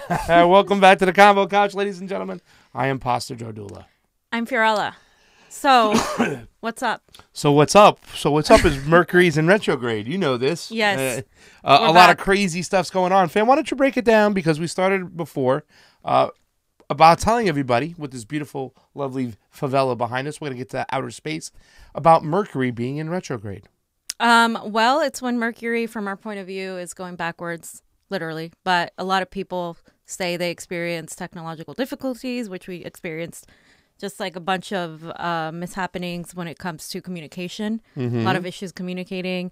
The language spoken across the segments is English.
Welcome back to the Convo Couch, ladies and gentlemen. I am Pastor Jardula. I'm Fiorella. So, what's up? So what's up? Is Mercury's in retrograde. You know this. Yes. A lot of crazy stuff's going on. Fam, why don't you break it down? Because we started before about telling everybody with this beautiful, lovely favela behind us. We're going to get to outer space about Mercury being in retrograde. Well, it's when Mercury, from our point of view, is going backwards, literally. But a lot of people say they experience technological difficulties, which we experienced, just like a bunch of mishappenings when it comes to communication. A lot of issues communicating.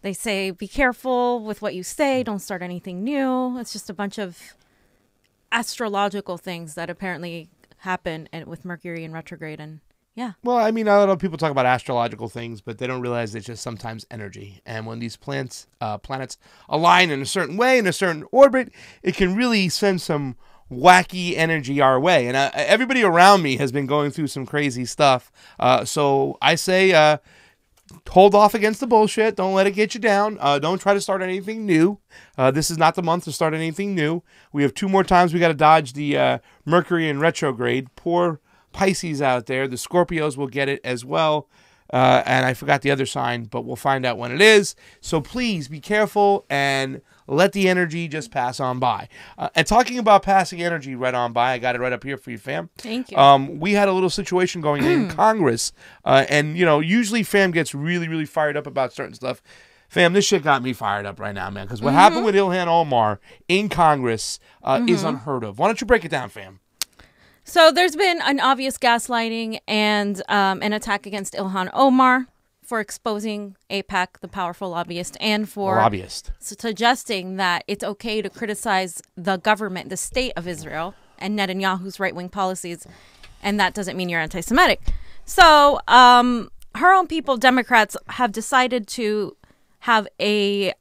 They say, be careful with what you say. Don't start anything new. It's just a bunch of astrological things that apparently happen with Mercury in retrograde. And yeah. Well, I mean, a lot of people talk about astrological things, but they don't realize it's just sometimes energy. And when these planets align in a certain way, in a certain orbit, it can really send some wacky energy our way. And everybody around me has been going through some crazy stuff. So I say hold off against the bullshit. Don't let it get you down. Don't try to start anything new. This is not the month to start anything new. We have 2 more times we got to dodge the Mercury in retrograde. Poor Pisces out there. The Scorpios will get it as well. And I forgot the other sign, but we'll find out when it is. So please be careful and let the energy just pass on by. And talking about passing energy right on by, I got it right up here for you, fam. Thank you. We had a little situation going in Congress. And, you know, usually fam gets really, really fired up about certain stuff. Fam, this shit got me fired up right now, man. Because what happened with Ilhan Omar in Congress is unheard of. Why don't you break it down, fam? So there's been an obvious gaslighting and an attack against Ilhan Omar for exposing AIPAC, the powerful lobbyist, and for suggesting that it's okay to criticize the government, the state of Israel, and Netanyahu's right-wing policies, and that doesn't mean you're anti-Semitic. So her own people, Democrats, have decided to have a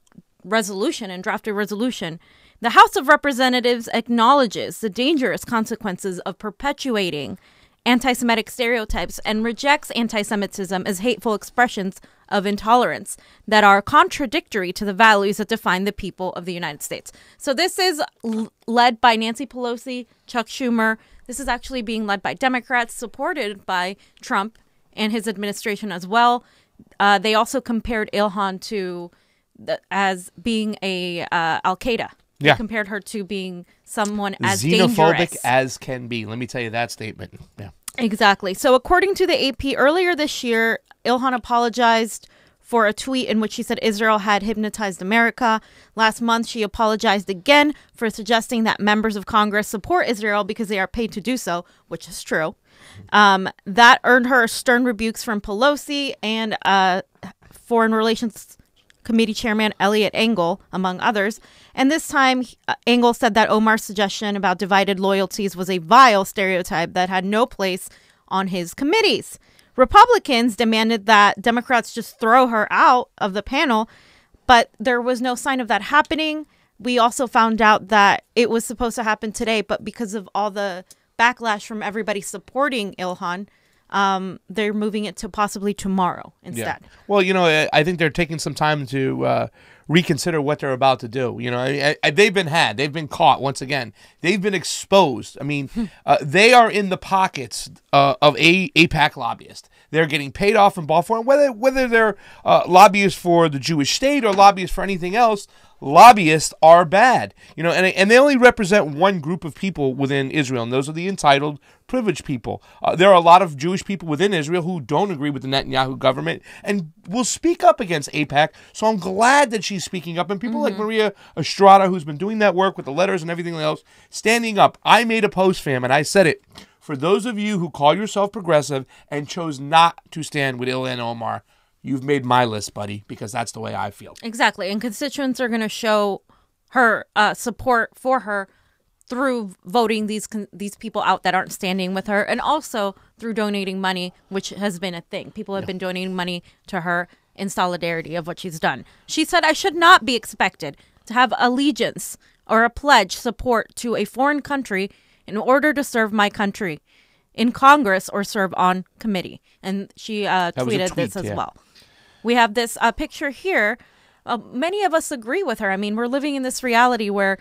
resolution and draft a resolution. The House of Representatives acknowledges the dangerous consequences of perpetuating anti-Semitic stereotypes and rejects anti-Semitism as hateful expressions of intolerance that are contradictory to the values that define the people of the United States. So this is led by Nancy Pelosi, Chuck Schumer. This is actually being led by Democrats, supported by Trump and his administration as well. They also compared Ilhan to as being a Al-Qaeda. They compared her to being someone as xenophobic dangerous as can be. Let me tell you that statement. Yeah, exactly. So according to the AP, earlier this year, Ilhan apologized for a tweet in which she said Israel had hypnotized America. Last month, she apologized again for suggesting that members of Congress support Israel because they are paid to do so, which is true. That earned her stern rebukes from Pelosi and Foreign Relations Committee Chairman Eliot Engel, among others. And this time, Engel said that Omar's suggestion about divided loyalties was a vile stereotype that had no place on his committees. Republicans demanded that Democrats just throw her out of the panel, but there was no sign of that happening. We also found out that it was supposed to happen today, but because of all the backlash from everybody supporting Ilhan, they're moving it to possibly tomorrow instead. Yeah. Well, you know, I think they're taking some time to reconsider what they're about to do. You know, they've been caught once again. They've been exposed. I mean, they are in the pockets of AIPAC lobbyists. They're getting paid off and bought for, and whether they're lobbyists for the Jewish state or lobbyists for anything else. Lobbyists are bad, you know, and they only represent one group of people within Israel, and those are the entitled, privileged people. There are a lot of Jewish people within Israel who don't agree with the Netanyahu government and will speak up against AIPAC. So I'm glad that she's speaking up, and people like Maria Estrada, who's been doing that work with the letters and everything else, standing up. I made a post, fam, and I said it. For those of you who call yourself progressive and chose not to stand with Ilhan Omar, you've made my list, buddy, because that's the way I feel. Exactly. And constituents are going to show her support for her through voting these people out that aren't standing with her, and also through donating money, which has been a thing. People have been donating money to her in solidarity of what she's done. She said, I should not be expected to have allegiance or a pledge support to a foreign country in order to serve my country in Congress or serve on committee. And she tweeted this as well. We have this picture here. Many of us agree with her. I mean, we're living in this reality where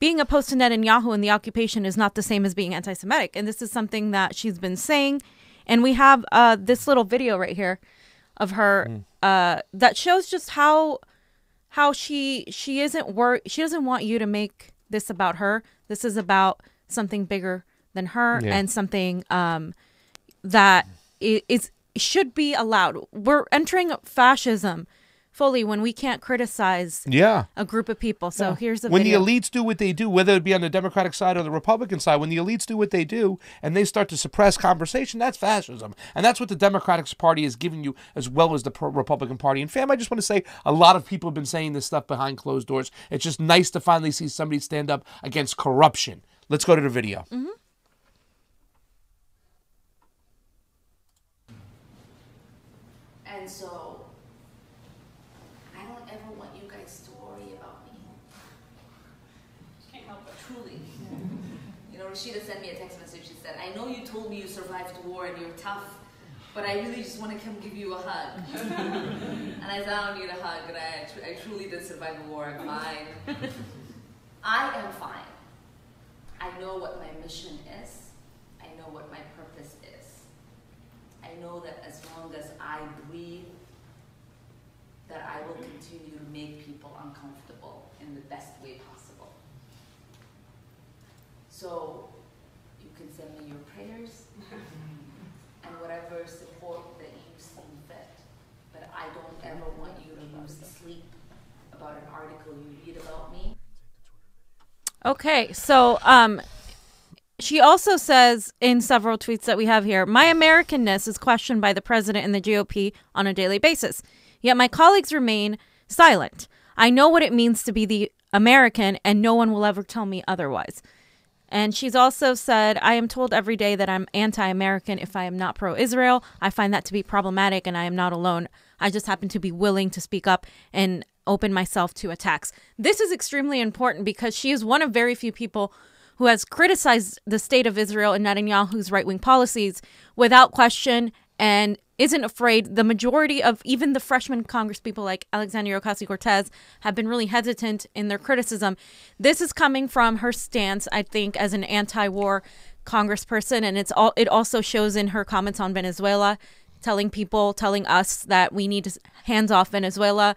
being opposed to Netanyahu and the occupation is not the same as being anti-Semitic. And this is something that she's been saying. And we have this little video right here of her that shows just how she isn't worried. She doesn't want you to make this about her. This is about something bigger than her and something that should be allowed. We're entering fascism fully when we can't criticize a group of people. So here's the video. When the elites do what they do, whether it be on the Democratic side or the Republican side, when the elites do what they do and they start to suppress conversation, that's fascism. And that's what the Democratic Party is giving you as well as the Republican Party. And fam, I just want to say a lot of people have been saying this stuff behind closed doors. It's just nice to finally see somebody stand up against corruption. Let's go to the video. And so I don't ever want you guys to worry about me. Can't help it. Truly. You know, Rashida sent me a text message. She said, I know you told me you survived war and you're tough, but I really just want to come give you a hug. And I said, I don't need a hug, and I truly did survive the war. I'm fine. I am fine. I know what my mission is. I know what my purpose is. I know that as long as I breathe, that I will continue to make people uncomfortable in the best way possible. So you can send me your prayers and whatever support that you seem fit, but I don't ever want you to lose sleep about an article you read about me. Okay, so she also says in several tweets that we have here, my Americanness is questioned by the president and the GOP on a daily basis, yet my colleagues remain silent. I know what it means to be the American, and no one will ever tell me otherwise. And she's also said, I am told every day that I'm anti-American if I am not pro-Israel. I find that to be problematic, and I am not alone. I just happen to be willing to speak up and open myself to attacks. This is extremely important because she is one of very few people who has criticized the state of Israel and Netanyahu's right-wing policies without question and isn't afraid. The majority of even the freshman Congress people like Alexandria Ocasio-Cortez have been really hesitant in their criticism. This is coming from her stance, I think, as an anti-war congressperson, and it also shows in her comments on Venezuela, telling us that we need to hands off Venezuela.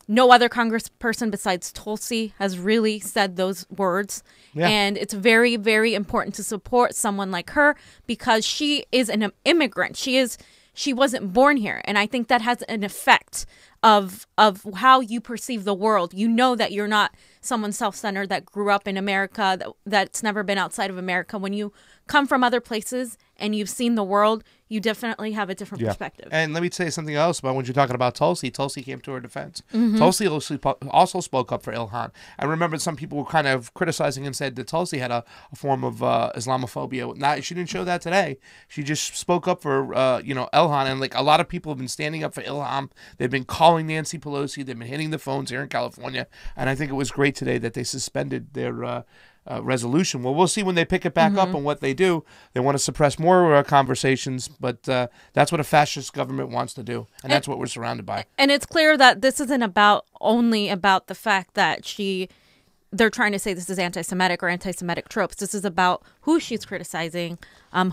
No other congressperson besides Tulsi has really said those words. Yeah. And it's very, very important to support someone like her because she is an immigrant. She wasn't born here. And I think that has an effect of how you perceive the world. You know that you're not someone self-centered that grew up in America, that's never been outside of America. When you come from other places and you've seen the world, you definitely have a different perspective. And let me say something else about when you're talking about Tulsi. Tulsi came to her defense. Tulsi also spoke up for Ilhan. I remember some people were kind of criticizing and said that Tulsi had a form of Islamophobia. She didn't show that today. She just spoke up for Ilhan, and like a lot of people have been standing up for Ilhan. They've been calling Nancy Pelosi. They've been hitting the phones here in California, and I think it was great today that they suspended their resolution. Well, we'll see when they pick it back up and what they do. They want to suppress more conversations, but that's what a fascist government wants to do, and that's what we're surrounded by. And it's clear that this isn't only about the fact that they're trying to say this is anti-Semitic or anti-Semitic tropes. This is about who she's criticizing,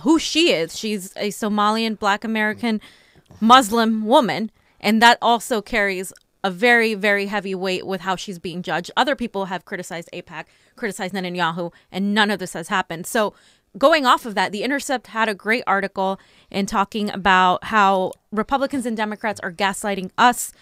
who she is. She's a Somalian, Black American, Muslim woman, and that also carries a very, very heavy weight with how she's being judged. Other people have criticized AIPAC, criticized Netanyahu, and none of this has happened. So going off of that, The Intercept had a great article in talking about how Republicans and Democrats are gaslighting us.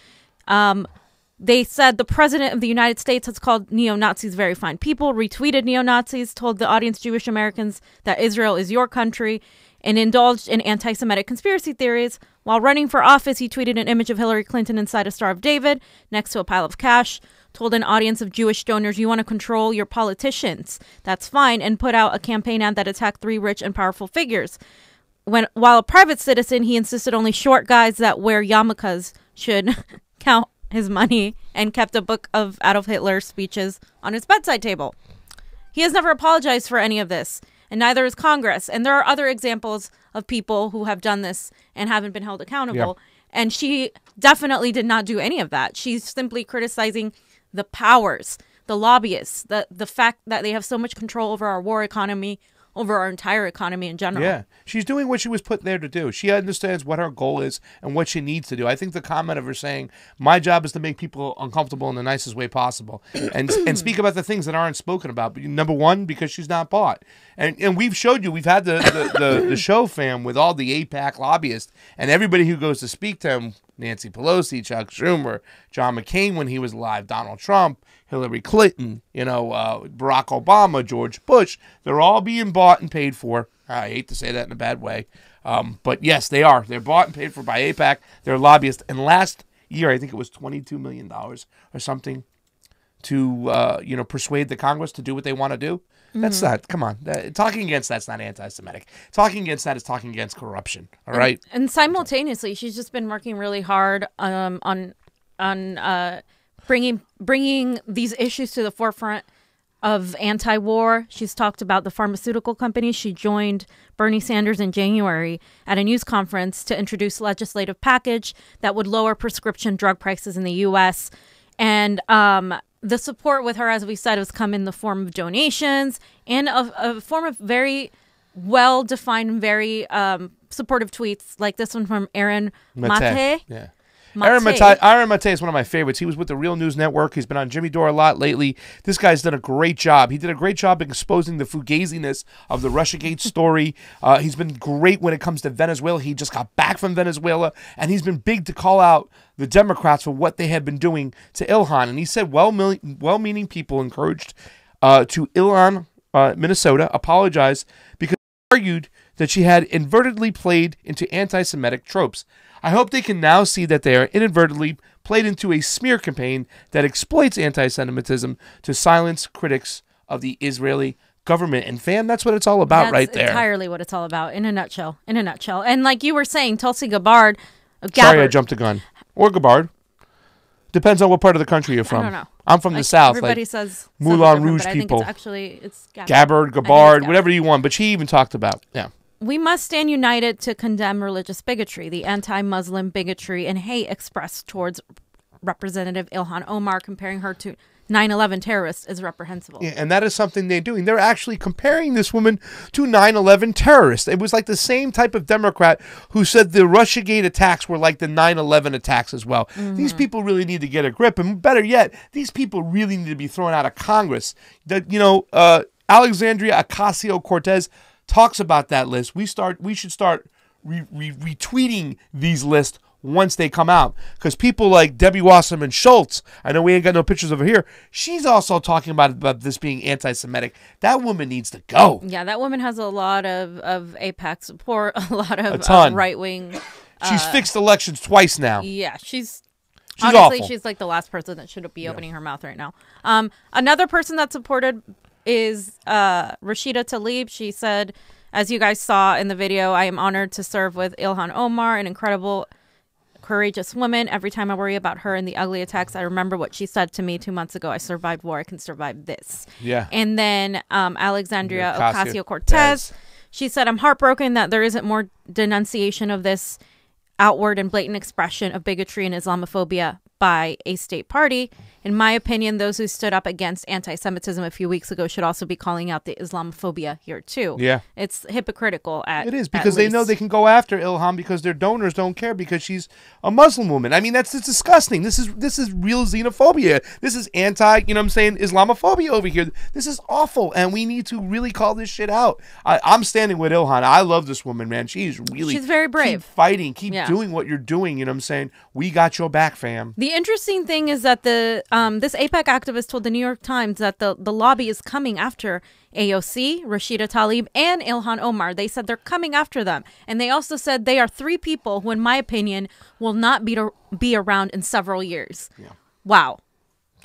They said the president of the United States has called neo-Nazis very fine people, retweeted neo-Nazis, told the audience Jewish Americans that Israel is your country, and indulged in anti-Semitic conspiracy theories. While running for office, he tweeted an image of Hillary Clinton inside a Star of David next to a pile of cash, told an audience of Jewish donors, you want to control your politicians. That's fine, and put out a campaign ad that attacked 3 rich and powerful figures. While a private citizen, he insisted only short guys that wear yarmulkes should count his money and kept a book of Adolf Hitler's speeches on his bedside table. He has never apologized for any of this, and neither is Congress. And there are other examples of people who have done this and haven't been held accountable. Yeah. And she definitely did not do any of that. She's simply criticizing the powers the lobbyists, the fact that they have so much control over our war economy, over our entire economy in general. Yeah, she's doing what she was put there to do. She understands what her goal is and what she needs to do. I think the comment of her saying, my job is to make people uncomfortable in the nicest way possible and speak about the things that aren't spoken about. Number one, because she's not bought. And we've showed you, we've had the show, fam, with all the AIPAC lobbyists and everybody who goes to speak to them, Nancy Pelosi, Chuck Schumer, John McCain when he was alive, Donald Trump, Hillary Clinton, Barack Obama, George Bush. They're all being bought and paid for. I hate to say that in a bad way. But yes, they are. They're bought and paid for by AIPAC. They're lobbyists. And last year, I think it was $22 million or something to, persuade the Congress to do what they want to do. That's not, come on. Talking against that's not anti-Semitic. Talking against that is talking against corruption. All right? And simultaneously, she's just been working really hard on bringing these issues to the forefront of anti-war. She's talked about the pharmaceutical companies. She joined Bernie Sanders in January at a news conference to introduce a legislative package that would lower prescription drug prices in the U.S. And the support with her, as we said, has come in the form of donations and a form of very well-defined, very supportive tweets, like this one from Aaron Mate. Yeah. Aaron Mate is one of my favorites. He was with the Real News Network. He's been on Jimmy Dore a lot lately. This guy's done a great job. He did a great job exposing the fugaziness of the Russiagate story. He's been great when it comes to Venezuela. He just got back from Venezuela, and he's been big to call out the Democrats for what they had been doing to Ilhan. And he said well-meaning people encouraged to Ilhan, Minnesota, apologize because he argued that she had inadvertently played into anti-Semitic tropes. I hope they can now see that they are inadvertently played into a smear campaign that exploits anti-Semitism to silence critics of the Israeli government. And fam, that's what it's all about right there. That's entirely what it's all about, in a nutshell. In a nutshell. And like you were saying, Tulsi Gabbard. Sorry, I jumped the gun. Or Gabbard. Depends on what part of the country you're from. I don't know. I'm from the South. Everybody says Moulin Rouge people. I think it's Gabbard, Gabbard, whatever you want. But she even talked about, yeah. We must stand united to condemn religious bigotry, the anti-Muslim bigotry and hate expressed towards Representative Ilhan Omar. Comparing her to 9/11 terrorists is reprehensible. Yeah, and that is something they're doing. They're actually comparing this woman to 9/11 terrorists. It was like the same type of Democrat who said the Russiagate attacks were like the 9/11 attacks as well. These people really need to get a grip. And better yet, these people really need to be thrown out of Congress. Alexandria Ocasio-Cortez talks about that list. We should start retweeting these lists once they come out, because people like Debbie Wasserman Schultz, I know we ain't got no pictures of her here, she's also talking about this being anti-Semitic. That woman needs to go. Yeah, that woman has a lot of AIPAC support, a lot of right-wing. She's fixed elections twice now. Yeah, she's honestly awful. She's like the last person that should be opening her mouth right now. Another person that supported is Rashida Tlaib. She said, as you guys saw in the video, I am honored to serve with Ilhan Omar, an incredible, courageous woman. Every time I worry about her and the ugly attacks, I remember what she said to me 2 months ago. I survived war. I can survive this. Yeah. And then Alexandria Ocasio-Cortez, she said, I'm heartbroken that there isn't more denunciation of this outward and blatant expression of bigotry and Islamophobia by a state party. In my opinion, those who stood up against anti-Semitism a few weeks ago should also be calling out the Islamophobia here too. Yeah. It's hypocritical it is, because they know they can go after Ilhan because their donors don't care because she's a Muslim woman. I mean, it's disgusting. This is real xenophobia. This is Islamophobia over here. This is awful, and we need to really call this shit out. I'm standing with Ilhan. I love this woman, man. She's very brave. Keep fighting. Keep doing what you're doing. You know what I'm saying? We got your back, fam. The interesting thing is that this AIPAC activist told the New York Times that the lobby is coming after AOC, Rashida Tlaib, and Ilhan Omar. They said they're coming after them. And they also said they are three people who, in my opinion, will not be around in several years. Yeah. Wow.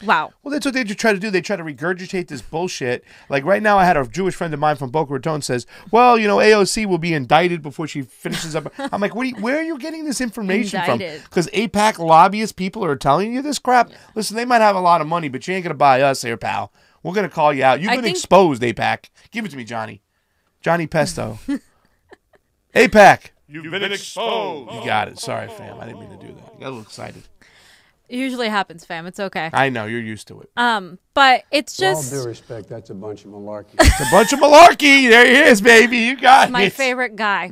Wow. Well, that's what they try to do. They try to regurgitate this bullshit. Like right now, I had a Jewish friend of mine from Boca Raton says, well, AOC will be indicted before she finishes up. I'm like, where are you getting this information from? Because AIPAC lobbyist people are telling you this crap? Yeah. Listen, they might have a lot of money, but you ain't going to buy us here, pal. We're going to call you out. You've been exposed, AIPAC. Give it to me, Johnny. Johnny Pesto. AIPAC. You've been exposed. You got it. Sorry, fam. I didn't mean to do that. I got a little excited. usually happens, fam. It's okay. I know, you're used to it. But it's just... With all due respect, that's a bunch of malarkey. It's a bunch of malarkey. There he is, baby. You got it. My favorite guy.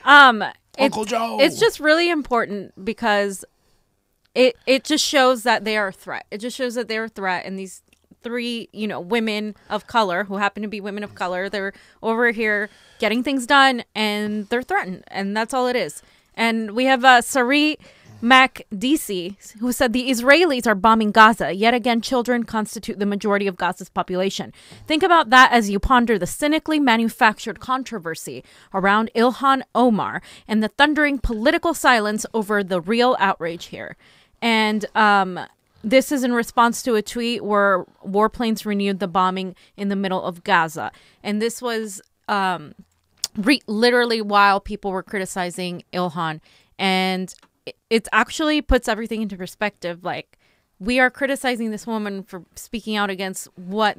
Uncle Joe. It's just really important because it just shows that they are a threat. It just shows that they're a threat, and these 3, women of color who happen to be women of color, they're over here getting things done, and they're threatened, and that's all it is. And we have Sari Makdisi, who said the Israelis are bombing Gaza. Yet again, children constitute the majority of Gaza's population. Think about that as you ponder the cynically manufactured controversy around Ilhan Omar and the thundering political silence over the real outrage here. And this is in response to a tweet where warplanes renewed the bombing in the middle of Gaza. And this was literally while people were criticizing Ilhan. And it actually puts everything into perspective. Like, we are criticizing this woman for speaking out against what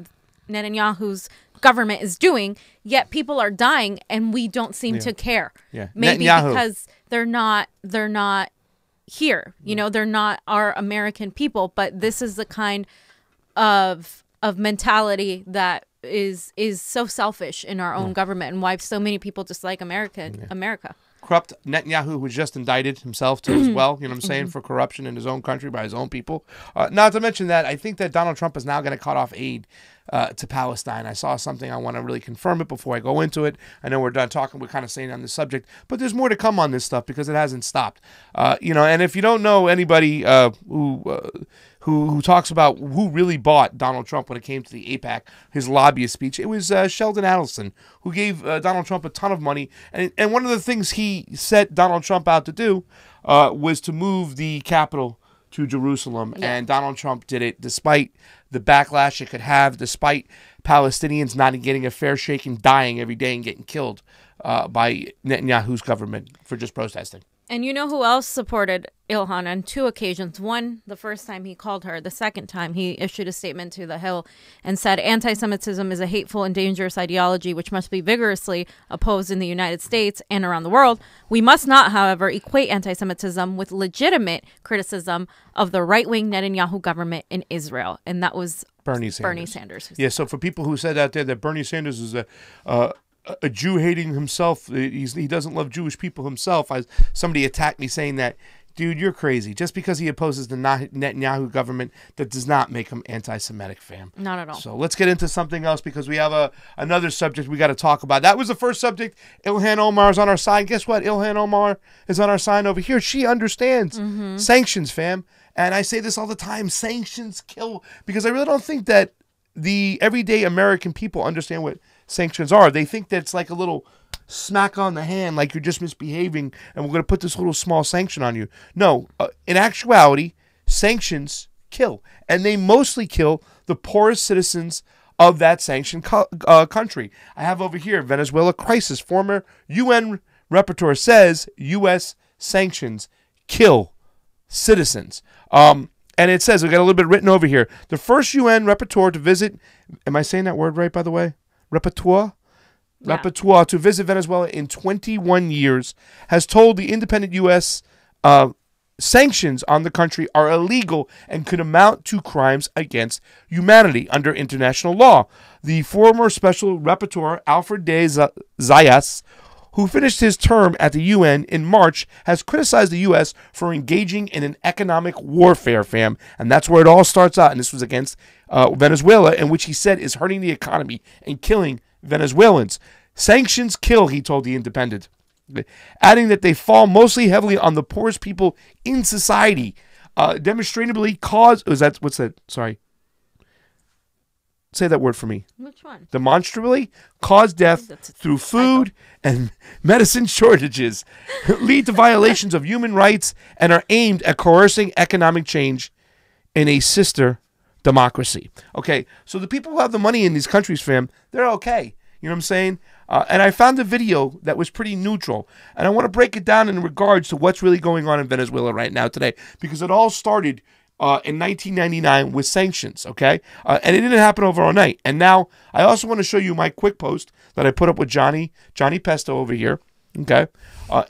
Netanyahu's government is doing, yet people are dying and we don't seem to care. Yeah. Maybe Netanyahu. Because they're not here. They're not our American people, but this is the kind of mentality that is so selfish in our own government, and why so many people dislike America. Corrupt Netanyahu, who was just indicted himself too as well, you know what I'm saying, for corruption in his own country by his own people. Not to mention that I think that Donald Trump is now going to cut off aid to Palestine. I saw something. I want to really confirm it before I go into it. I know we're done talking. We're kind of staying on this subject, but there's more to come on this stuff because it hasn't stopped. And if you don't know anybody who talks about who really bought Donald Trump when it came to the AIPAC, his lobbyist speech, it was Sheldon Adelson, who gave Donald Trump a ton of money. And one of the things he set Donald Trump out to do was to move the capital to Jerusalem. Yeah. And Donald Trump did it despite the backlash it could have, despite Palestinians not getting a fair shake and dying every day and getting killed by Netanyahu's government for just protesting. And you know who else supported Ilhan on 2 occasions? One, the first time he called her. The second time, he issued a statement to The Hill and said, anti-Semitism is a hateful and dangerous ideology which must be vigorously opposed in the United States and around the world. We must not, however, equate anti-Semitism with legitimate criticism of the right-wing Netanyahu government in Israel. And that was Bernie Sanders. Yeah, so for people who said out there that Bernie Sanders is a Jew hating himself, he doesn't love Jewish people himself. Somebody attacked me saying that, dude, you're crazy. Just because he opposes the Netanyahu government, that does not make him anti-Semitic, fam. Not at all. So let's get into something else because we have another subject we got to talk about. That was the first subject. Ilhan Omar is on our side. Guess what? Ilhan Omar is on our side over here. She understands sanctions, fam. And I say this all the time, sanctions kill, because I really don't think that the everyday American people understand what sanctions are. They think that it's like a little smack on the hand, like you're just misbehaving and we're going to put this little small sanction on you. No, in actuality, sanctions kill. And they mostly kill the poorest citizens of that sanctioned country. I have over here, Venezuela crisis. Former UN rapporteur says U.S. sanctions kill citizens. And it says, we got a little bit written over here, the first UN rapporteur to visit, am I saying that word right, by the way? Rapporteur? Yeah. Rapporteur to visit Venezuela in 21 years has told the independent U.S. Sanctions on the country are illegal and could amount to crimes against humanity under international law. The former special rapporteur, Alfred de Zayas, who finished his term at the UN in March, has criticized the U.S. for engaging in an economic warfare, fam. And that's where it all starts out. And this was against Venezuela, in which he said is hurting the economy and killing Venezuelans. Sanctions kill, he told The Independent, adding that they fall mostly heavily on the poorest people in society. Demonstrably cause... what's that? Sorry. Say that word for me. Which one? Demonstrably cause death through food and medicine shortages, lead to violations of human rights, and are aimed at coercing economic change in a sister democracy. Okay, so the people who have the money in these countries, fam, they're okay. You know what I'm saying? And I found a video that was pretty neutral. And I want to break it down in regards to what's really going on in Venezuela right now today. Because it all started in 1999 with sanctions, okay? And it didn't happen overnight. And now I also want to show you my quick post that I put up with Johnny Pesto over here, okay?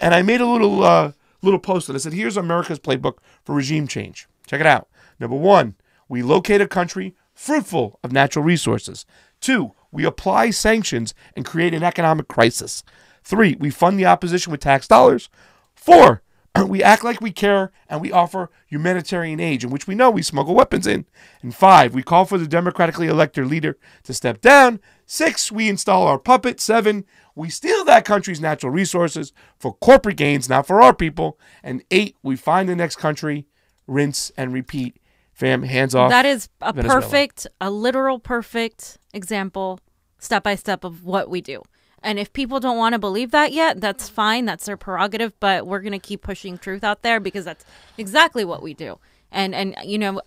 And I made a little post that I said, here's America's playbook for regime change. Check it out. Number 1, we locate a country fruitful of natural resources. 2, we apply sanctions and create an economic crisis. 3, we fund the opposition with tax dollars. 4, we act like we care and we offer humanitarian aid, in which we know we smuggle weapons in. And 5, we call for the democratically elected leader to step down. 6, we install our puppet. 7, we steal that country's natural resources for corporate gains, not for our people. And 8, we find the next country, rinse and repeat. Fam, hands off. That is a Venezuela. perfect, a literal perfect example, step by step, of what we do. And if people don't want to believe that yet, that's fine. That's their prerogative. But we're going to keep pushing truth out there because that's exactly what we do. And you know,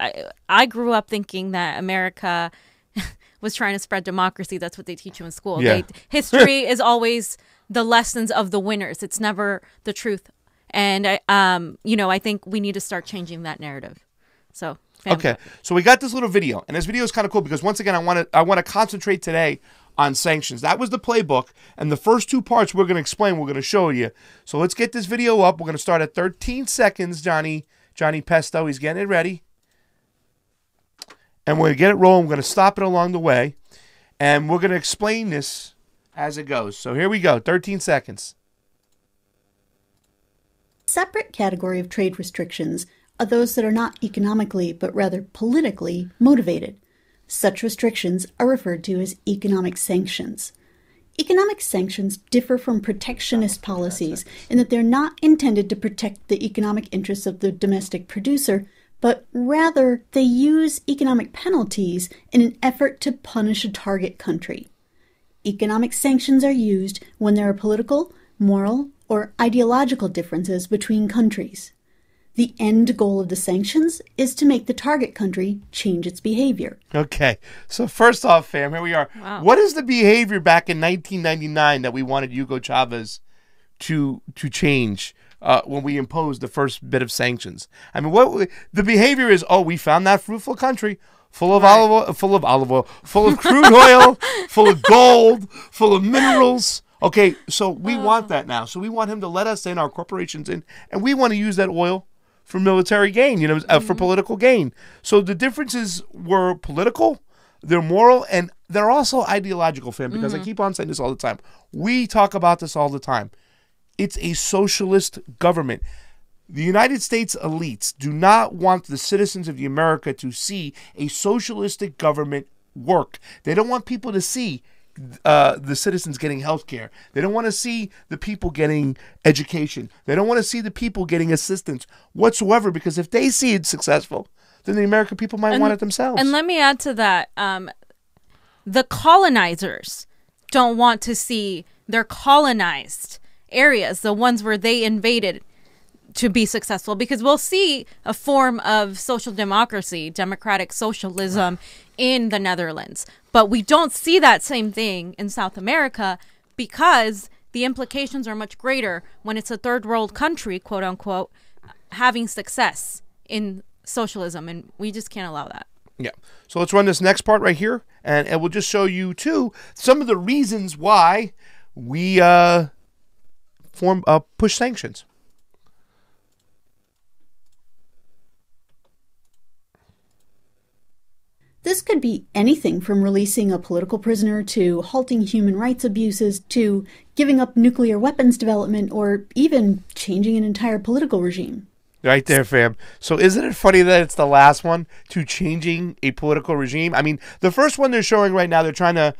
I grew up thinking that America was trying to spread democracy. That's what they teach you in school. Yeah. History is always the lessons of the winners. It's never the truth. And, you know, I think we need to start changing that narrative. So. Okay, so we got this little video, and this video is kind of cool because once again, I want to concentrate today on sanctions. That was the playbook, and the first 2 parts we're going to explain, we're going to show you. So let's get this video up. We're going to start at 13 seconds. Johnny Pesto, he's getting it ready, and we're going to get it rolling. We're going to stop it along the way, and we're going to explain this as it goes. So here we go, 13 seconds. Separate category of trade restrictions are those that are not economically but rather politically motivated. Such restrictions are referred to as economic sanctions. Economic sanctions differ from protectionist policies in that they're not intended to protect the economic interests of the domestic producer, but rather they use economic penalties in an effort to punish a target country. Economic sanctions are used when there are political, moral, or ideological differences between countries. The end goal of the sanctions is to make the target country change its behavior. Okay, so first off, fam, here we are. Wow. What is the behavior back in 1999 that we wanted Hugo Chavez to change when we imposed the first bit of sanctions? I mean, the behavior is, oh, we found that fruitful country full of olive oil, full of crude oil, full of gold, full of minerals. Okay, so we want that now. So we want him to let us in, our corporations in, and we want to use that oil for military gain, you know, for political gain. So the differences were political, they're moral, and they're also ideological, fam, because I keep on saying this all the time. We talk about this all the time. It's a socialist government. The United States elites do not want the citizens of America to see a socialistic government work. They don't want people to see the citizens getting health care. They don't want to see the people getting education. They don't want to see the people getting assistance whatsoever, because if they see it successful, then the American people might want it themselves. And let me add to that. The colonizers don't want to see their colonized areas, the ones where they invaded, to be successful, because we'll see a form of social democracy, democratic socialism in the Netherlands. But we don't see that same thing in South America because the implications are much greater when it's a third world country, quote unquote, having success in socialism. And we just can't allow that. Yeah. So let's run this next part right here, and it will just show you, too, some of the reasons why we push sanctions. This could be anything from releasing a political prisoner to halting human rights abuses to giving up nuclear weapons development or even changing an entire political regime. Right there, fam. So isn't it funny that it's the last one, to changing a political regime? I mean, the first one they're showing right now, they're trying to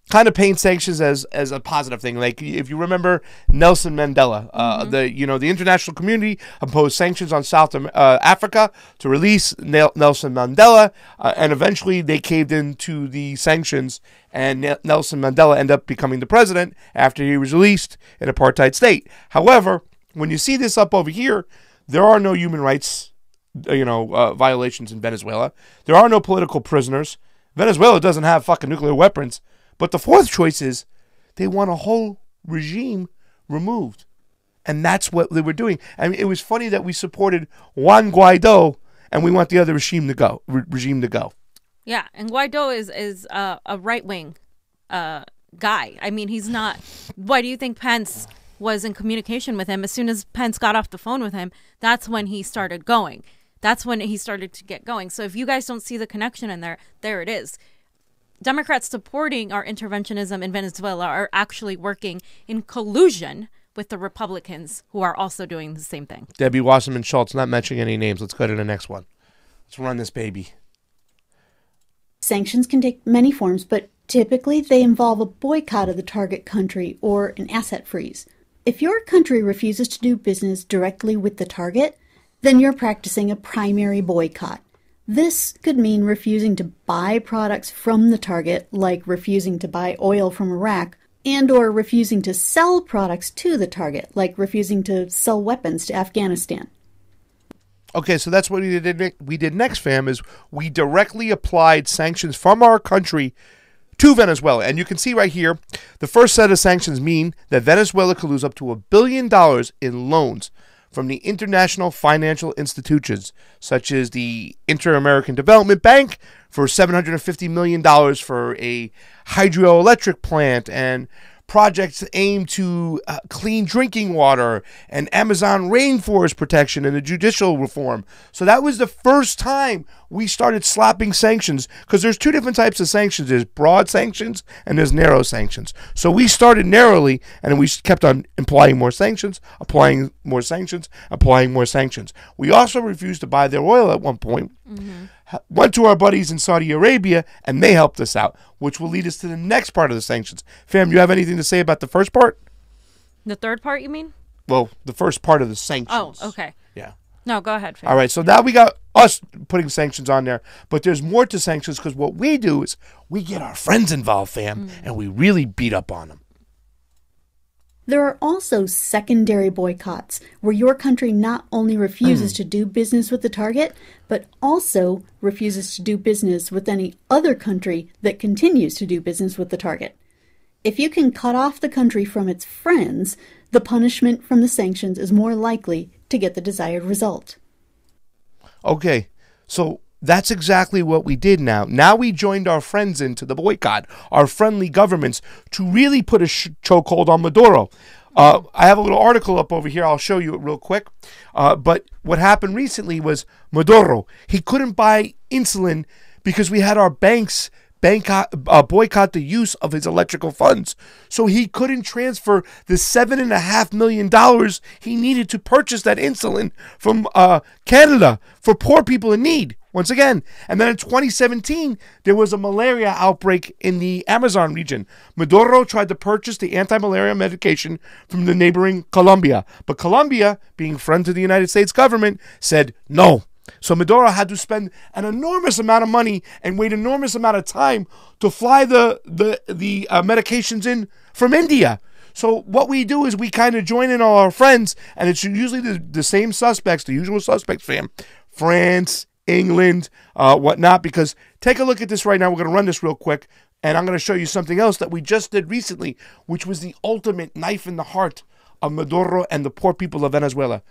kind of paint sanctions as a positive thing. Like, if you remember Nelson Mandela, the international community imposed sanctions on South Africa to release Nelson Mandela, and eventually they caved into the sanctions, and Nelson Mandela ended up becoming the president after he was released in apartheid state. However, when you see this up over here, there are no human rights violations in Venezuela. There are no political prisoners. Venezuela doesn't have fucking nuclear weapons. But the fourth choice is they want a whole regime removed. And that's what they were doing. I mean, it was funny that we supported Juan Guaido and we want the other regime to go. Yeah, and Guaido is a right-wing guy. I mean, he's not... Why do you think Pence was in communication with him? As soon as Pence got off the phone with him, that's when he started going. That's when he started to get going. So if you guys don't see the connection in there, there it is. Democrats supporting our interventionism in Venezuela are actually working in collusion with the Republicans who are also doing the same thing. Debbie Wasserman Schultz, not mentioning any names. Let's go to the next one. Let's run this baby. Sanctions can take many forms, but typically they involve a boycott of the target country or an asset freeze. If your country refuses to do business directly with the target, then you're practicing a primary boycott. This could mean refusing to buy products from the target, like refusing to buy oil from Iraq, and or refusing to sell products to the target, like refusing to sell weapons to Afghanistan. Okay, so that's what we did next, fam, is we directly applied sanctions from our country to Venezuela. And you can see right here, the first set of sanctions mean that Venezuela could lose up to $1 billion in loans from the international financial institutions, such as the Inter-American Development Bank for $750 million for a hydroelectric plant, and projects aimed to clean drinking water and Amazon rainforest protection and the judicial reform. So that was the first time we started slapping sanctions, because there's two different types of sanctions. There's broad sanctions and there's narrow sanctions. So we started narrowly, and then we kept on applying more sanctions, applying more sanctions, applying more sanctions. We also refused to buy their oil at one point. Went to our buddies in Saudi Arabia, and they helped us out, which will lead us to the next part of the sanctions. Fam, you have anything to say about the first part? The third part, you mean? Well, the first part of the sanctions. Oh, okay. Yeah. No, go ahead, fam. All right, so now we got us putting sanctions on there, but there's more to sanctions, because what we do is we get our friends involved, fam, and we really beat up on them. There are also secondary boycotts, where your country not only refuses to do business with the target, but also refuses to do business with any other country that continues to do business with the target. If you can cut off the country from its friends, the punishment from the sanctions is more likely to get the desired result. Okay, so that's exactly what we did now. Now we joined our friends into the boycott, our friendly governments, to really put a chokehold on Maduro. I have a little article up over here. I'll show you it real quick. But what happened recently was Maduro, he couldn't buy insulin because we had our banks boycott the use of his electrical funds. So he couldn't transfer the $7.5 million he needed to purchase that insulin from Canada for poor people in need. Once again. And then in 2017, there was a malaria outbreak in the Amazon region. Maduro tried to purchase the anti-malaria medication from the neighboring Colombia. But Colombia, being friend to the United States government, said no. So Maduro had to spend an enormous amount of money and wait an enormous amount of time to fly the medications in from India. So what we do is we kind of join in all our friends, and it's usually the same suspects, the usual suspects, fam. France, England, whatnot, because take a look at this right now. We're going to run this real quick, and I'm going to show you something else that we just did recently, which was the ultimate knife in the heart of Maduro and the poor people of Venezuela.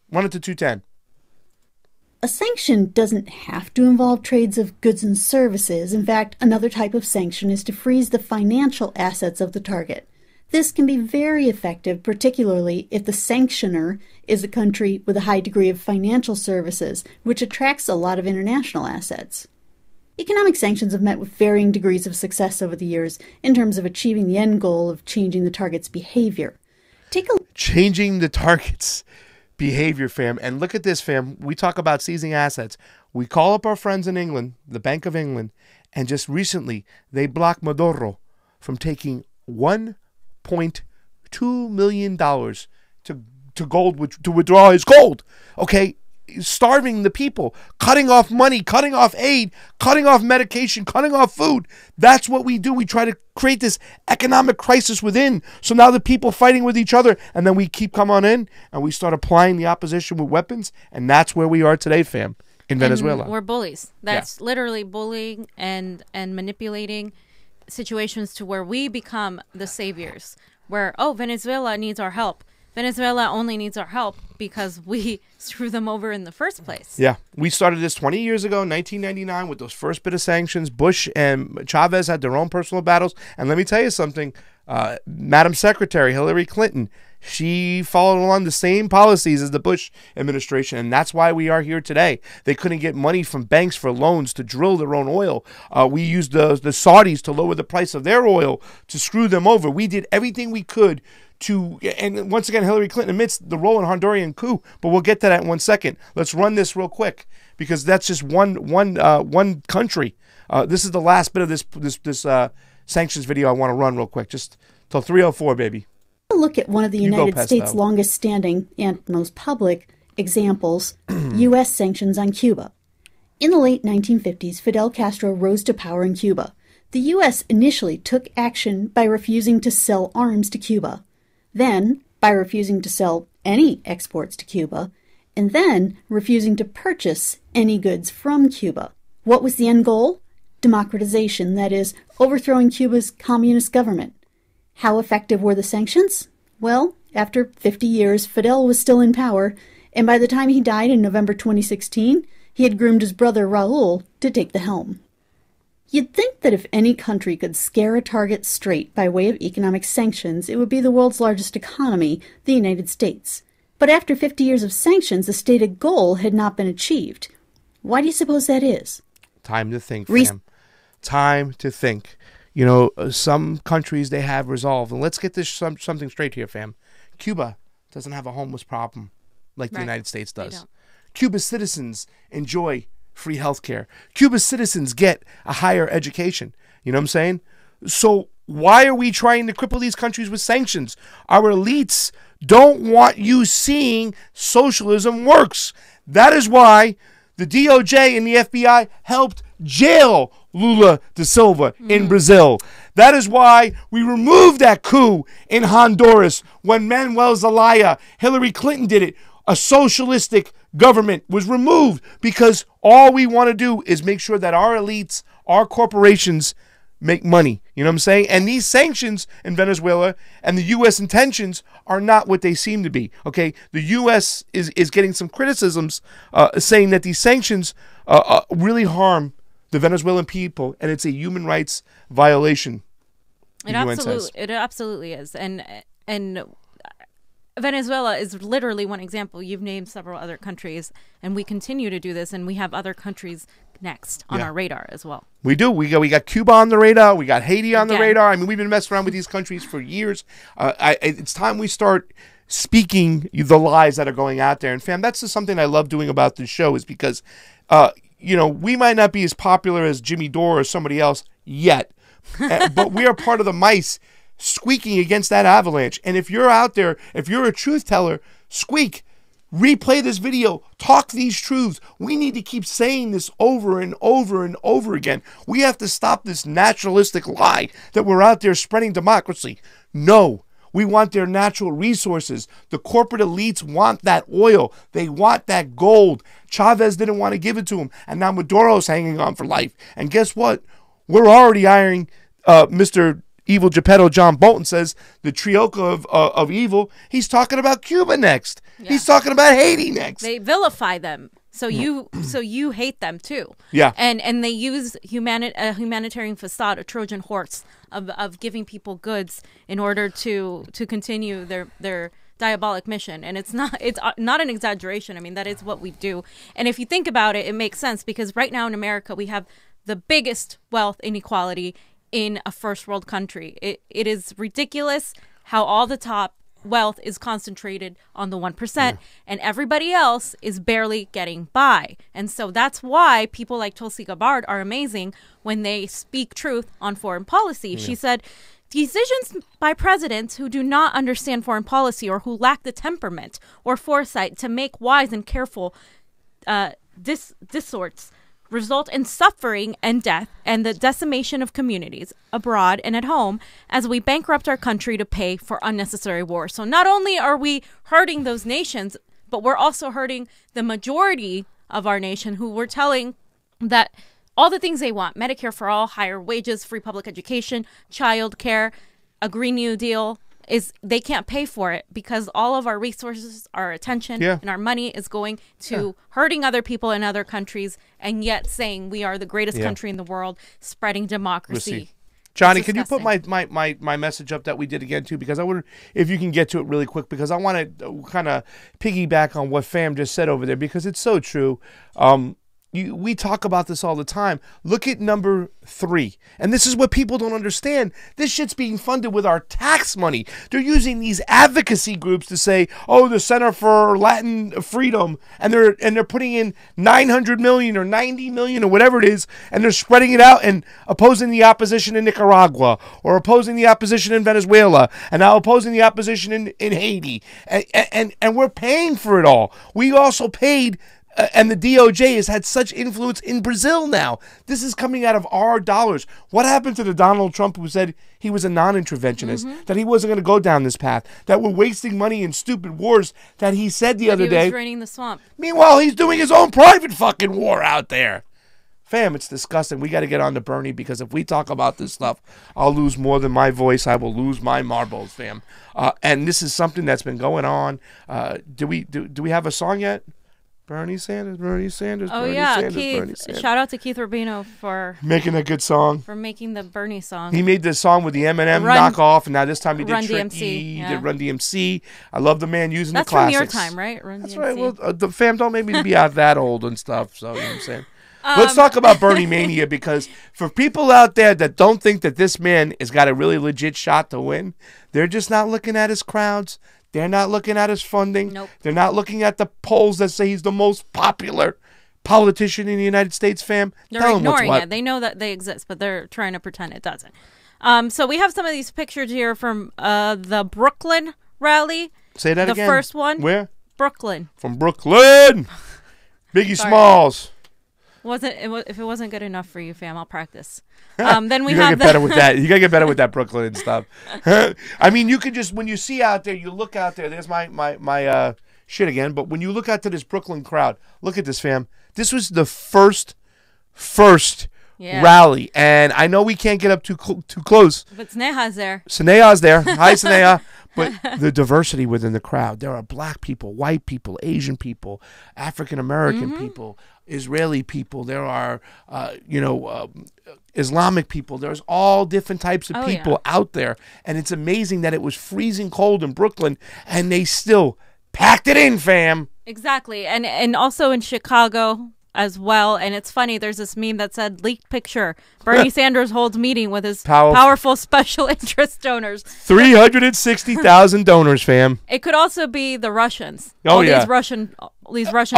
Run it to 210. A sanction doesn't have to involve trades of goods and services. In fact, another type of sanction is to freeze the financial assets of the target. This can be very effective, particularly if the sanctioner is a country with a high degree of financial services, which attracts a lot of international assets. Economic sanctions have met with varying degrees of success over the years in terms of achieving the end goal of changing the target's behavior. Changing the target's behavior, fam. And look at this, fam. We talk about seizing assets. We call up our friends in England, the Bank of England, and just recently they blocked Maduro from taking $1.2 million to gold, to withdraw his gold. Okay, starving the people, cutting off money, cutting off aid, cutting off medication, cutting off food. That's what we do. We try to create this economic crisis within. So now the people fighting with each other, and then we keep come on in and we start applying the opposition with weapons, and that's where we are today, fam, in Venezuela. And we're bullies. That's literally bullying and manipulating situations to where we become the saviors, where, oh, Venezuela needs our help. Venezuela only needs our help because we screwed them over in the first place. Yeah, we started this 20 years ago, 1999, with those first bit of sanctions. Bush and Chavez had their own personal battles. And let me tell you something, Madam Secretary Hillary Clinton, She followed along the same policies as the Bush administration, and that's why we are here today. They couldn't get money from banks for loans to drill their own oil. We used the Saudis to lower the price of their oil to screw them over. We did everything we could to, and once again, Hillary Clinton admits the role in Honduran coup, but we'll get to that in 1 second. Let's run this real quick because that's just one country. This is the last bit of this sanctions video I want to run real quick, just till 3:04, baby. Look at one of the United States' longest standing and most public examples, U.S. sanctions on Cuba. In the late 1950s, Fidel Castro rose to power in Cuba. The U.S. initially took action by refusing to sell arms to Cuba, then by refusing to sell any exports to Cuba, and then refusing to purchase any goods from Cuba. What was the end goal? Democratization, that is, overthrowing Cuba's communist government. How effective were the sanctions? Well, after 50 years, Fidel was still in power, and by the time he died in November 2016, he had groomed his brother Raul to take the helm. You'd think that if any country could scare a target straight by way of economic sanctions, it would be the world's largest economy, the United States. But after 50 years of sanctions, the stated goal had not been achieved. Why do you suppose that is? Time to think, fam. Time to think. You know, some countries, they have resolved. And let's get this something straight here, fam. Cuba doesn't have a homeless problem like the United States does. Cuba's citizens enjoy free health care. Cuba's citizens get a higher education. You know what I'm saying? So why are we trying to cripple these countries with sanctions? Our elites don't want you seeing socialism works. That is why the DOJ and the FBI helped jail Lula da Silva in Brazil. That is why we removed that coup in Honduras when Manuel Zelaya, Hillary Clinton did it. A socialistic government was removed because all we want to do is make sure that our elites, our corporations make money. You know what I'm saying? And these sanctions in Venezuela and the U.S. intentions are not what they seem to be. Okay, the U.S. is getting some criticisms saying that these sanctions really harm the Venezuelan people, and it's a human rights violation. It absolutely is, and Venezuela is literally one example. You've named several other countries, and we continue to do this, and we have other countries next on our radar as well. We do. We got Cuba on the radar. We got Haiti on the radar. I mean, we've been messing around with these countries for years. It's time we start speaking the lies that are going out there. And fam, that's just something I love doing about this show is because, you know, we might not be as popular as Jimmy Dore or somebody else yet, but we are part of the mice squeaking against that avalanche. And if you're out there, if you're a truth teller, squeak. Replay this video. Talk these truths. We need to keep saying this over and over and over again. We have to stop this naturalistic lie that we're out there spreading democracy. No, we want their natural resources. The corporate elites want that oil. They want that gold. Chavez didn't want to give it to them, and now Maduro's hanging on for life. And guess what? We're already hiring Mr. Evil Geppetto. John Bolton says the trioca of evil. He's talking about Cuba next. Yeah. He's talking about Haiti next. They vilify them, so you hate them too. Yeah, and they use a humanitarian facade, a Trojan horse of giving people goods in order to continue their diabolic mission. And it's not an exaggeration. I mean, that is what we do. And if you think about it, it makes sense because right now in America we have the biggest wealth inequality in a first world country. It is ridiculous how all the top wealth is concentrated on the 1%, and everybody else is barely getting by. And so that's why people like Tulsi Gabbard are amazing when they speak truth on foreign policy. Yeah. She said, decisions by presidents who do not understand foreign policy or who lack the temperament or foresight to make wise and careful dissorts result in suffering and death and the decimation of communities abroad and at home as we bankrupt our country to pay for unnecessary war. So not only are we hurting those nations, but we're also hurting the majority of our nation who we're telling that all the things they want, Medicare for all, higher wages, free public education, child care, a Green New Deal, is they can't pay for it because all of our resources, our attention, and our money is going to hurting other people in other countries, and yet saying we are the greatest country in the world, spreading democracy. Johnny, can you put my message up that we did again too? Because I wonder if you can get to it really quick, because I want to kind of piggyback on what Fam just said over there, because it's so true. We talk about this all the time. Look at number 3. And this is what people don't understand. This shit's being funded with our tax money. They're using these advocacy groups to say, oh, the Center for Latin Freedom, and they're putting in 900 million or 90 million or whatever it is, and they're spreading it out and opposing the opposition in Nicaragua, or opposing the opposition in Venezuela, and now opposing the opposition in Haiti. And we're paying for it all. We also paid... and the DOJ has had such influence in Brazil now. This is coming out of our dollars. What happened to the Donald Trump who said he was a non-interventionist, that he wasn't going to go down this path, that we're wasting money in stupid wars that he said the other day? He was draining the swamp. Meanwhile, he's doing his own private fucking war out there. Fam, it's disgusting. We got to get on to Bernie, because if we talk about this stuff, I'll lose more than my voice. I will lose my marbles, fam. And this is something that's been going on. Do we have a song yet? Bernie Sanders, Bernie Sanders, oh, Bernie yeah, Sanders, Keith. Bernie Sanders. Shout out to Keith Rubino for making a good song. For making the Bernie song. He made this song with the Eminem knockoff, and now this time he did Run Tricky. DMC, He yeah. did Run DMC. I love the man using That's the classics. from your time, right? Run That's DMC. right. Well, the fam don't make me be out that old and stuff, so you know what I'm saying. Let's talk about Bernie Mania, because for people out there that don't think that this man has got a really legit shot to win, they're just not looking at his crowds. They're not looking at his funding. Nope. They're not looking at the polls that say he's the most popular politician in the United States, fam. They're ignoring it. They know that they exist, but they're trying to pretend it doesn't. So we have some of these pictures here from the Brooklyn rally. Say that again. The first one. Where? Brooklyn. From Brooklyn. Biggie Smalls. If it wasn't good enough for you, fam, I'll practice. Then we you gotta get better with that. You gotta get better with that Brooklyn stuff. I mean, you could just, when you see out there, you look out there. There's my shit again. But when you look out to this Brooklyn crowd, look at this, fam. This was the first rally, and I know we can't get up too close. But Sneha's there. Sneha's there. Hi, Sneha. But the diversity within the crowd. There are black people, white people, Asian people, African American people, Israeli people. There are, Islamic people. There's all different types of people out there. And it's amazing that it was freezing cold in Brooklyn, and they still packed it in, fam. Exactly. And also in Chicago as well. And it's funny, there's this meme that said, leaked picture, Bernie Sanders holds meeting with his powerful special interest donors. 360,000 donors, fam. It could also be the Russians. Oh, all yeah. These Russian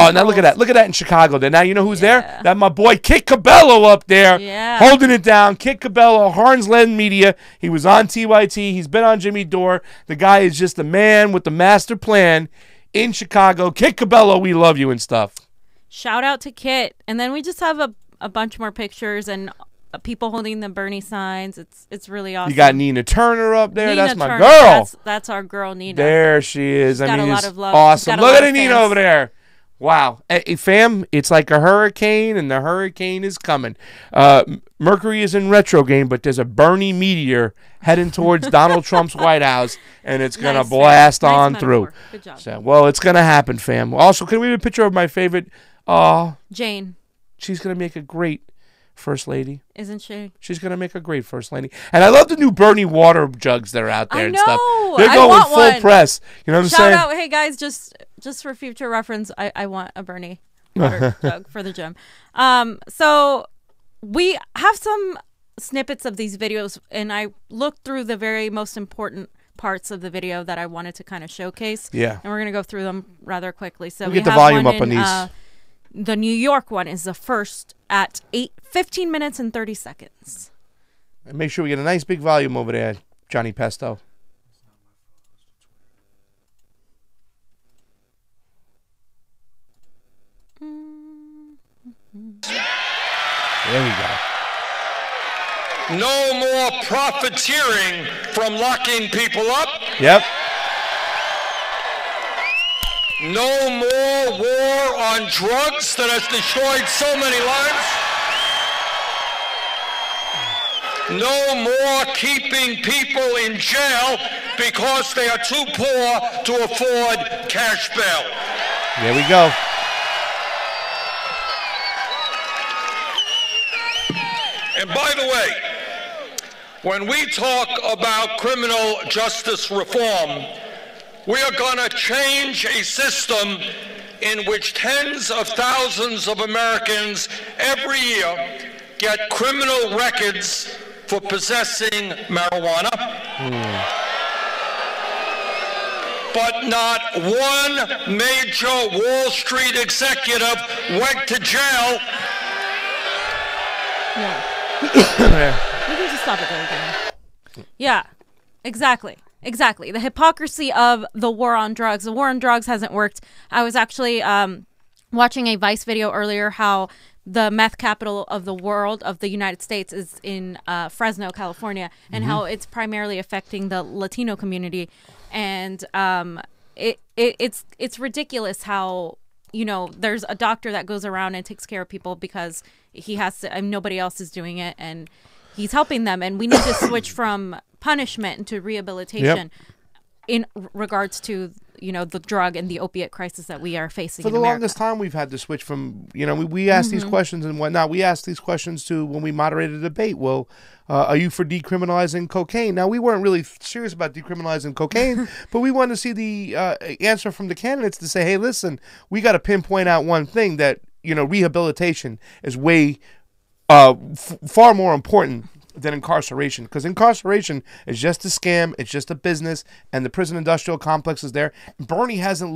Oh, now look at that. Look at that in Chicago. Then now you know who's there? That my boy Kit Cabello up there, holding it down. Kit Cabello, Harns Len Media. He was on TYT. He's been on Jimmy Dore. The guy is just the man with the master plan in Chicago. Kit Cabello, we love you and stuff. Shout out to Kit. And then we just have a bunch more pictures and people holding the Bernie signs. It's really awesome. You got Nina Turner up there. That's my Turner. girl. That's our girl, Nina. There she is. She's got a lot of love. Awesome. Look at Nina over there. Wow. Hey, fam, it's like a hurricane, and the hurricane is coming. Mercury is in retrograde, but there's a Bernie meteor heading towards Donald Trump's White House, and it's going to blast on through. Good job. So, well, it's going to happen, fam. Also, can we have a picture of my favorite? Jane. She's going to make a great First Lady. Isn't she? She's going to make a great First Lady. And I love the new Bernie water jugs that are out there and stuff. They're going full press. You know what I'm saying? Shout out, hey guys, just for future reference, I want a Bernie water jug for the gym. So we have some snippets of these videos, and I looked through the very most important parts of the video that I wanted to kind of showcase. Yeah. And we're going to go through them rather quickly. So we get the volume up on these. The New York one is the first at 15 minutes and 30 seconds. And make sure we get a nice big volume over there, Johnny Pesto. There we go. No more profiteering from locking people up. Yep. No more war on drugs that has destroyed so many lives. No more keeping people in jail because they are too poor to afford cash bail. There we go. And by the way, When we talk about criminal justice reform, we are going to change a system in which tens of thousands of Americans every year get criminal records for possessing marijuana. But not one major Wall Street executive went to jail. Yeah. We can just stop it there again. Yeah, exactly. Exactly. The hypocrisy of the war on drugs. The war on drugs hasn't worked. I was actually watching a Vice video earlier how the meth capital of the world, of the United States, is in Fresno, California, and how it's primarily affecting the Latino community. And it's ridiculous how, you know, there's a doctor that goes around and takes care of people because he has to, and nobody else is doing it, and he's helping them. And we need to switch from punishment into rehabilitation in regards to, you know, the drug and the opiate crisis that we are facing for in the America. longest time. We've had to switch from, you know, we asked these questions and whatnot. We asked these questions too when we moderated a debate. Well, are you for decriminalizing cocaine? Now, we weren't really serious about decriminalizing cocaine, but we wanted to see the answer from the candidates to say, hey, listen, we got to pinpoint out one thing, that, you know, rehabilitation is way far more important than incarceration, because incarceration is just a scam, it's just a business, and the prison industrial complex is there. Bernie hasn't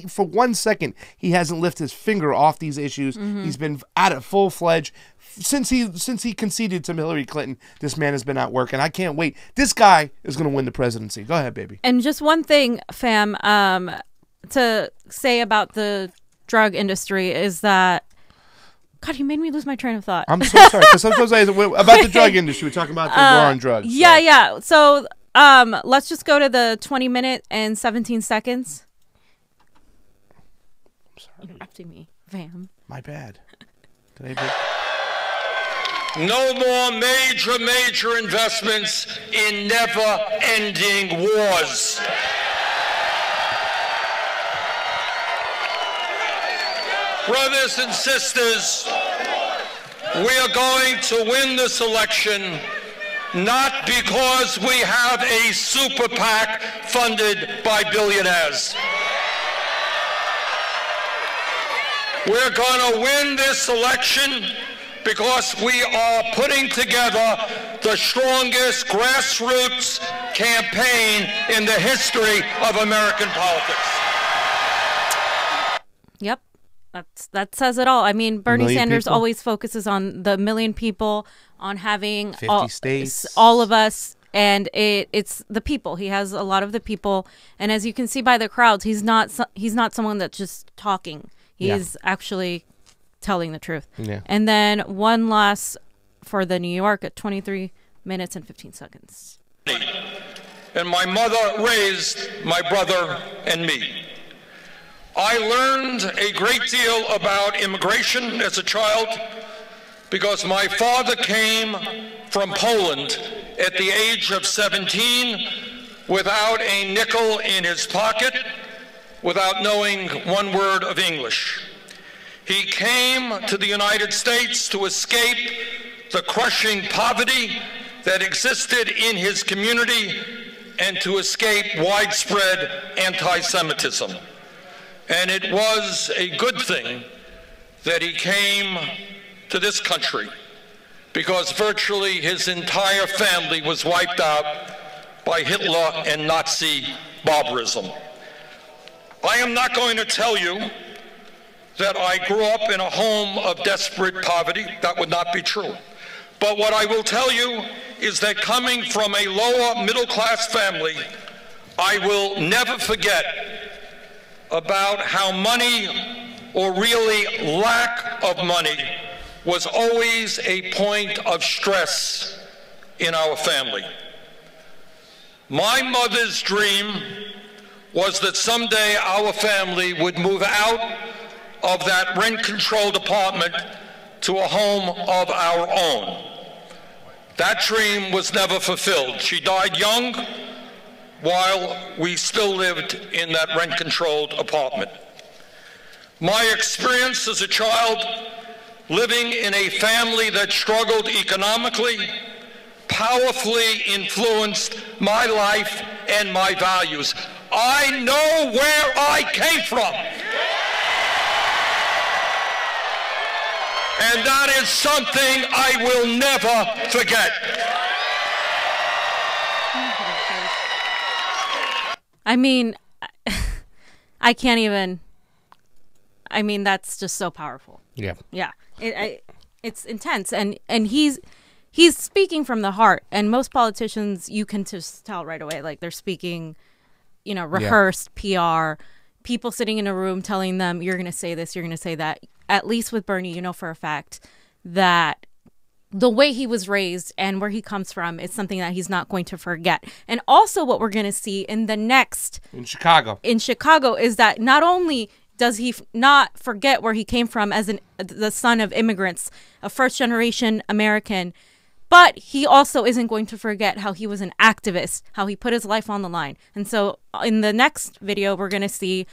for 1 second, he hasn't lifted his finger off these issues. He's been at it full-fledged since he conceded to Hillary Clinton. This man has been out working. I can't wait. This guy is going to win the presidency. Go ahead, baby. And just one thing, fam, to say about the drug industry is that, God, you made me lose my train of thought. I'm so sorry. Because sometimes about the drug industry, we're talking about the war on drugs. Yeah. So let's just go to the 20-minute and 17 seconds. I'm sorry. Interrupting me, fam. My bad. No more major investments in never-ending wars. Brothers and sisters, we are going to win this election not because we have a super PAC funded by billionaires. We're going to win this election because we are putting together the strongest grassroots campaign in the history of American politics. Yep. That says it all. I mean, Bernie Sanders people. always focuses on the million people, on having 50 states, all of us, and it's the people. He has a lot of the people, and as you can see by the crowds, he's not someone that's just talking. He's actually telling the truth. Yeah. And then one last for the New York at 23 minutes and 15 seconds. And my mother raised my brother and me. I learned a great deal about immigration as a child because my father came from Poland at the age of 17 without a nickel in his pocket, without knowing one word of English. He came to the United States to escape the crushing poverty that existed in his community and to escape widespread anti-Semitism. And it was a good thing that he came to this country because virtually his entire family was wiped out by Hitler and Nazi barbarism. I am not going to tell you that I grew up in a home of desperate poverty. That would not be true. But what I will tell you is that coming from a lower middle-class family, I will never forget about how money, or really lack of money, was always a point of stress in our family. My mother's dream was that someday our family would move out of that rent-controlled apartment to a home of our own. That dream was never fulfilled. She died young while we still lived in that rent-controlled apartment. My experience as a child living in a family that struggled economically powerfully influenced my life and my values. I know where I came from. And that is something I will never forget. I mean, I can't even. I mean, that's just so powerful. Yeah. Yeah. It's intense, and he's speaking from the heart. And most politicians, you can just tell right away, like they're speaking, rehearsed PR. People sitting in a room telling them, "You're going to say this, you're going to say that." At least with Bernie, you know for a fact that the way he was raised and where he comes from is something that he's not going to forget. And also what we're going to see in the next... In Chicago is that not only does he not forget where he came from as the son of immigrants, a first-generation American, but he also isn't going to forget how he was an activist, how he put his life on the line. And so in the next video, we're going to see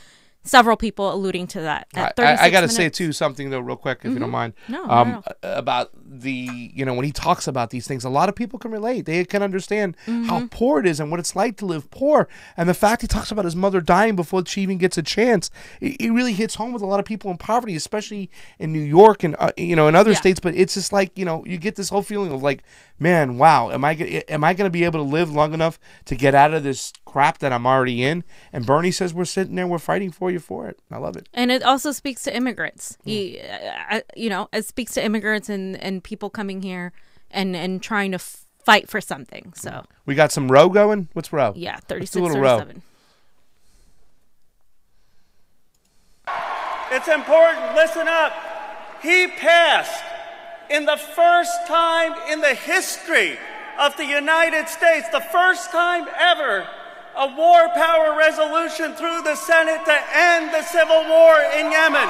several people alluding to that. I got to say, too, something, though, real quick, if you don't mind. No. About the, when he talks about these things, a lot of people can relate. They can understand how poor it is and what it's like to live poor. And the fact he talks about his mother dying before she even gets a chance, it really hits home with a lot of people in poverty, especially in New York and, in other states. But it's just like, you get this whole feeling of like, man, wow, am I going to be able to live long enough to get out of this crap that I'm already in? And Bernie says we're sitting there, we're fighting for you for it. I love it. And it also speaks to immigrants. It speaks to immigrants and people coming here and trying to fight for something. So we got some row going. What's row? Yeah, 36-37. It's important. Listen up. He passed in the first time in the history of the United States, the first time ever, a war power resolution through the Senate to end the civil war in Yemen.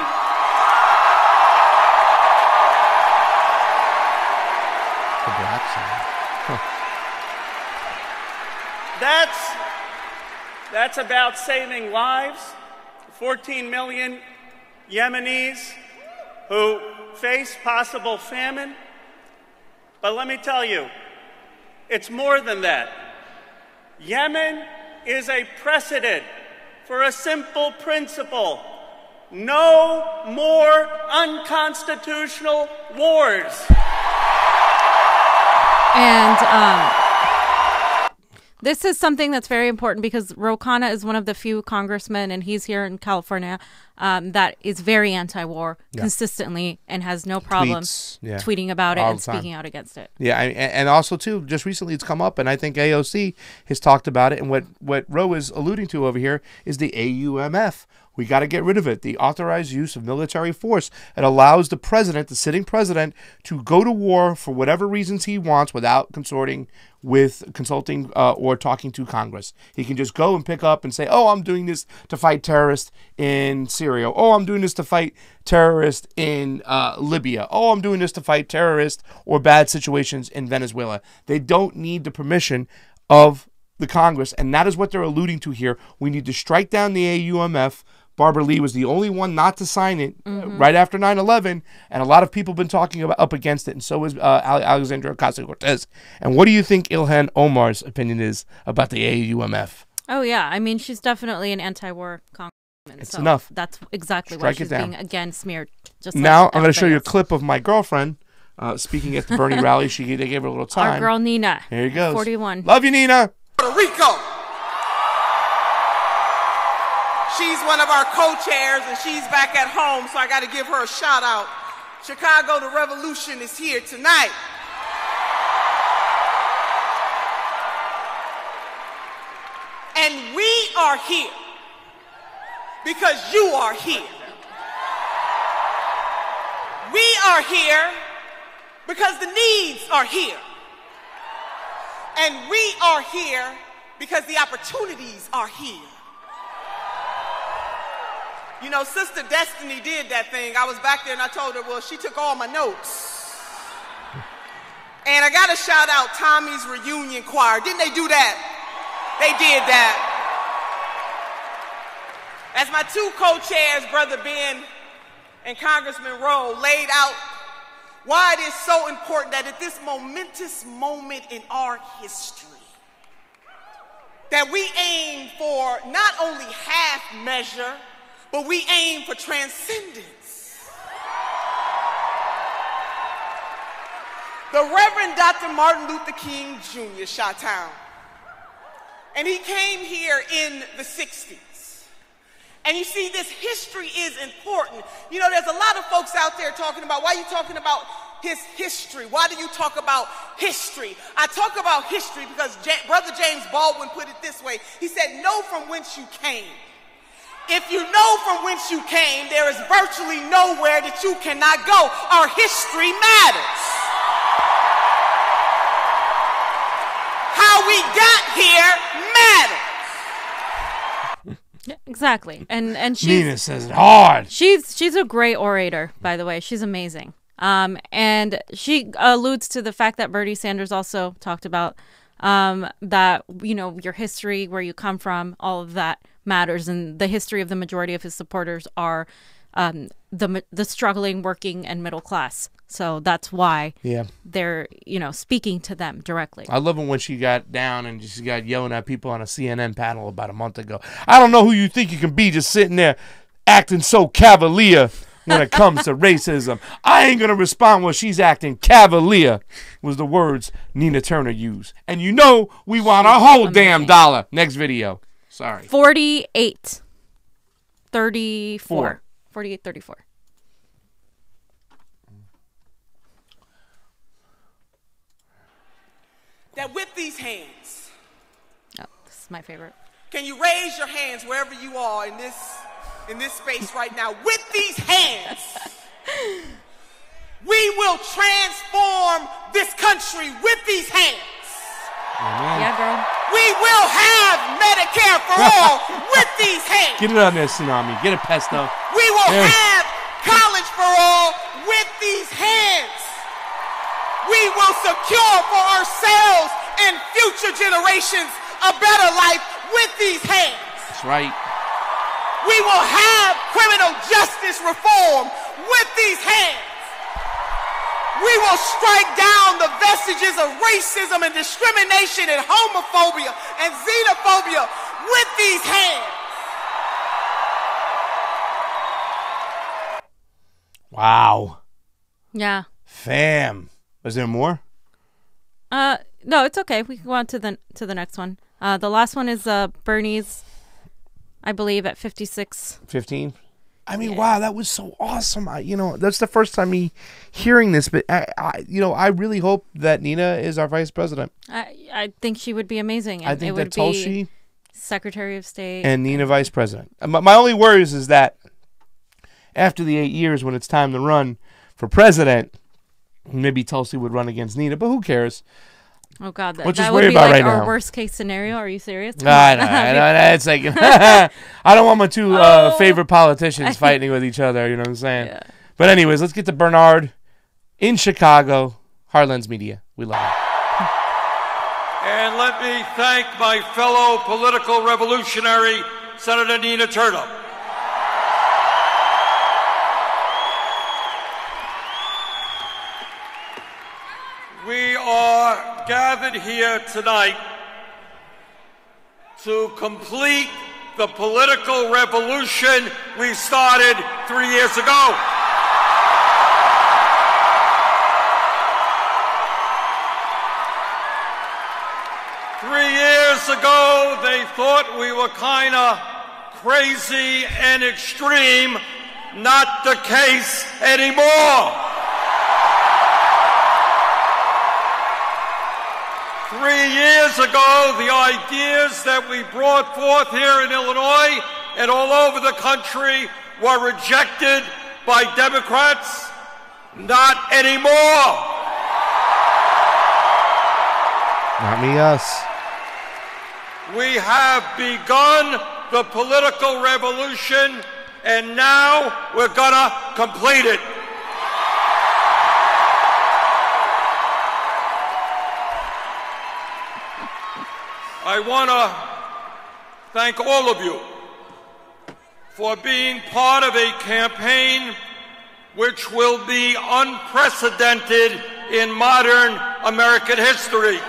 That's about saving lives. 14 million Yemenis who face possible famine. But let me tell you, it's more than that. Yemen is a precedent for a simple principle: no more unconstitutional wars. And this is something that's very important because Ro Khanna is one of the few congressmen, and he's here in California, that is very anti-war consistently and has no problem tweeting about it and speaking out against it. Yeah, and also, too, just recently it's come up, and I think AOC has talked about it, and what Ro is alluding to over here is the AUMF. We got to get rid of it. The authorized use of military force. It allows the president, the sitting president, to go to war for whatever reasons he wants without consulting or talking to Congress. He can just go and pick up and say, oh, I'm doing this to fight terrorists in Syria. Oh, I'm doing this to fight terrorists in Libya. Oh, I'm doing this to fight terrorists or bad situations in Venezuela. They don't need the permission of the Congress, and that is what they're alluding to here. We need to strike down the AUMF. Barbara Lee was the only one not to sign it right after 9/11, and a lot of people have been talking up against it, and so is Alexandria Ocasio-Cortez. And what do you think Ilhan Omar's opinion is about the AUMF? Oh, yeah. I mean, she's definitely an anti-war congressman. It's enough. That's exactly why she's being, again, smeared. Just now, like I'm going to show you a clip of my girlfriend speaking at the Bernie rally. They gave her a little time. Our girl, Nina. Here you go. 41. Love you, Nina. Puerto Rico. She's one of our co-chairs, and she's back at home, so I got to give her a shout out. Chicago, the revolution is here tonight. And we are here because you are here. We are here because the needs are here. And we are here because the opportunities are here. You know, Sister Destiny did that thing. I was back there and I told her, well, she took all my notes. And I got to shout out Tommy's Reunion Choir. Didn't they do that? They did that. As my two co-chairs, Brother Ben and Congressman Rowe, laid out why it is so important that at this momentous moment in our history, that we aim for not only half measure, but we aim for transcendence. The Reverend Dr. Martin Luther King Jr. shot town. And he came here in the 60s. And you see, this history is important. You know, there's a lot of folks out there talking about, why are you talking about his history? Why do you talk about history? I talk about history because Brother James Baldwin put it this way. He said, know from whence you came. If you know from whence you came, there is virtually nowhere that you cannot go. Our history matters. How we got here matters. Yeah, exactly. And she's, Nina says it hard. She's a great orator, by the way. She's amazing. And she alludes to the fact that Bernie Sanders also talked about that, you know, your history, where you come from, all of that matters. And the history of the majority of his supporters are the struggling working and middle class. So that's why they're, you know, speaking to them directly. I love it when she got down and she got yelling at people on a CNN panel about a month ago. I don't know who you think you can be just sitting there acting so cavalier when it comes to racism. I ain't going to respond when she's acting cavalier, was the words Nina Turner used. And you know we want our whole damn dollar. Next video. Sorry. 48-34. 48-34. That with these hands. Oh, this is my favorite. Can you raise your hands wherever you are in this space right now? With these hands, we will transform this country with these hands. Amen. Yeah, girl. We will have Medicare for all with these hands. Get it on there, Tsunami. Get it, Pesto. We will have college for all with these hands. We will secure for ourselves and future generations a better life with these hands. That's right. We will have criminal justice reform with these hands. We will strike down the vestiges of racism and discrimination and homophobia and xenophobia with these hands. Wow. Yeah. Fam. Was there more? No, it's okay. We can go on to the next one. The last one is Bernie's, I believe, at 56. 15. I mean, wow, that was so awesome. That's the first time me hearing this, but I really hope that Nina is our vice president. I think she would be amazing. And I think it that would Tulsi be Secretary of State and Nina vice president. My only worries is that after the 8 years, when it's time to run for president, maybe Tulsi would run against Nina, but who cares? Oh God, that Let's just would worry be about like right our now. worst case scenario. Are you serious? It's like I don't want my two favorite politicians fighting with each other. You know what I'm saying? Yeah. But anyways, let's get to Bernard in Chicago. Heartlands Media, we love you. And let me thank my fellow political revolutionary, Senator Nina Turner. We are gathered here tonight to complete the political revolution we started 3 years ago. Ago, they thought we were kind of crazy and extreme. Not the case anymore. 3 years ago, the ideas that we brought forth here in Illinois and all over the country were rejected by Democrats. Not anymore. Not me, us. We have begun the political revolution, and now we're gonna complete it. I want to thank all of you for being part of a campaign which will be unprecedented in modern American history.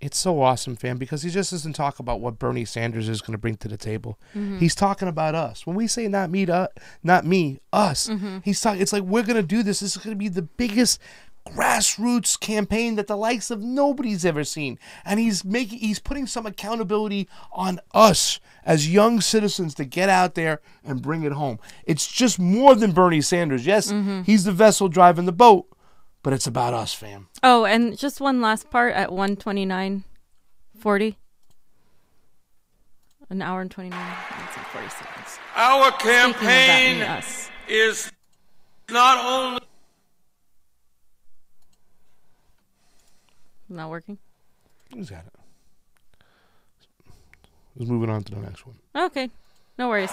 It's so awesome, fam, because he just doesn't talk about what Bernie Sanders is going to bring to the table. He's talking about us. When we say not me, us. He's talking. It's like we're going to do this. This is going to be the biggest grassroots campaign that the likes of nobody's ever seen, and he's putting some accountability on us as young citizens to get out there and bring it home. It's just more than Bernie Sanders. Yes, he's the vessel driving the boat. But it's about us, fam. Oh, and just one last part at 1:29:40. An hour and 29 minutes and 40 seconds. Our campaign is not only... Not working? He's got it. Let's move on to the next one. Okay. No worries.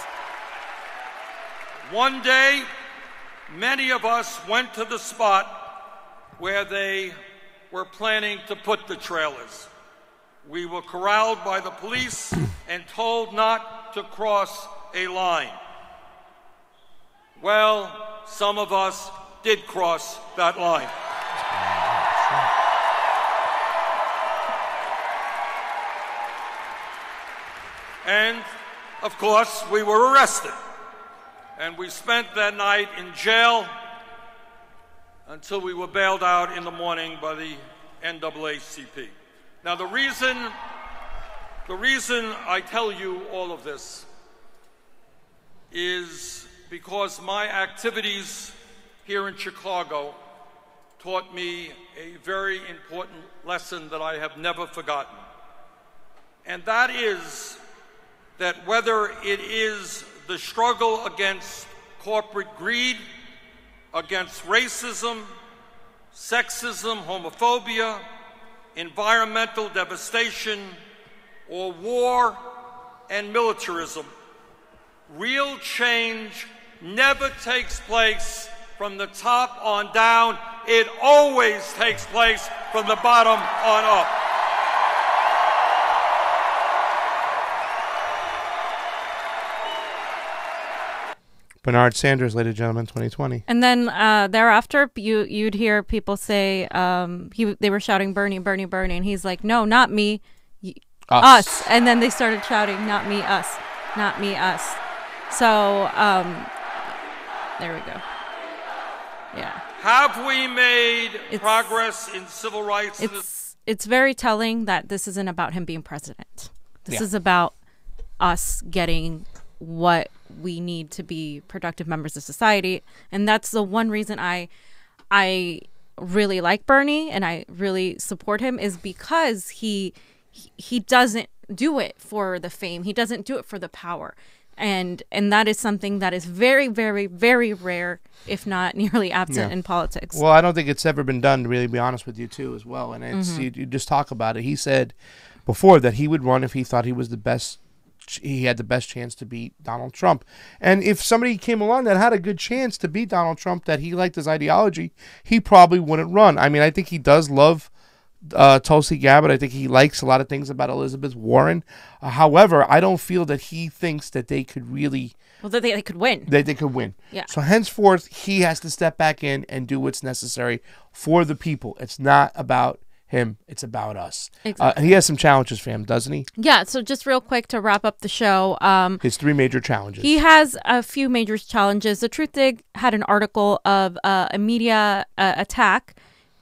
One day, many of us went to the spot where they were planning to put the trailers. We were corralled by the police and told not to cross a line. Well, some of us did cross that line. And, of course, we were arrested. And we spent that night in jail until we were bailed out in the morning by the NAACP. Now, the reason I tell you all of this is because my activities here in Chicago taught me a very important lesson that I have never forgotten. And that is that whether it is the struggle against corporate greed, against racism, sexism, homophobia, environmental devastation, or war and militarism, real change never takes place from the top on down. It always takes place from the bottom on up. Bernard Sanders, ladies and gentlemen, 2020. And then thereafter, you'd hear people say they were shouting Bernie, Bernie, Bernie, and he's like, no, not me, us. And then they started shouting, not me, us, not me, us. So there we go. Yeah. Have we made progress in civil rights? It's very telling that this isn't about him being president. This is about us getting what we need to be productive members of society. And that's the one reason I really like Bernie and I really support him, is because he doesn't do it for the fame. He doesn't do it for the power. And that is something that is very, very, very rare, if not nearly absent in politics. Well, I don't think it's ever been done, to really be honest with you, too, as well. And it's you just talk about it. He said before that he would run if he thought he was the best. He had the best chance to beat Donald Trump. And if somebody came along that had a good chance to beat Donald Trump, that he liked his ideology, he probably wouldn't run. I mean, I think he does love Tulsi Gabbard. I think he likes a lot of things about Elizabeth Warren. However, I don't feel that he thinks that they could really... Well, that they could win. They could win. Yeah. So henceforth, he has to step back in and do what's necessary for the people. It's not about him, it's about us. Exactly. He has some challenges, fam, doesn't he? Yeah, so just real quick to wrap up the show. His three major challenges. He has a few major challenges. The Truth Dig had an article of a media attack.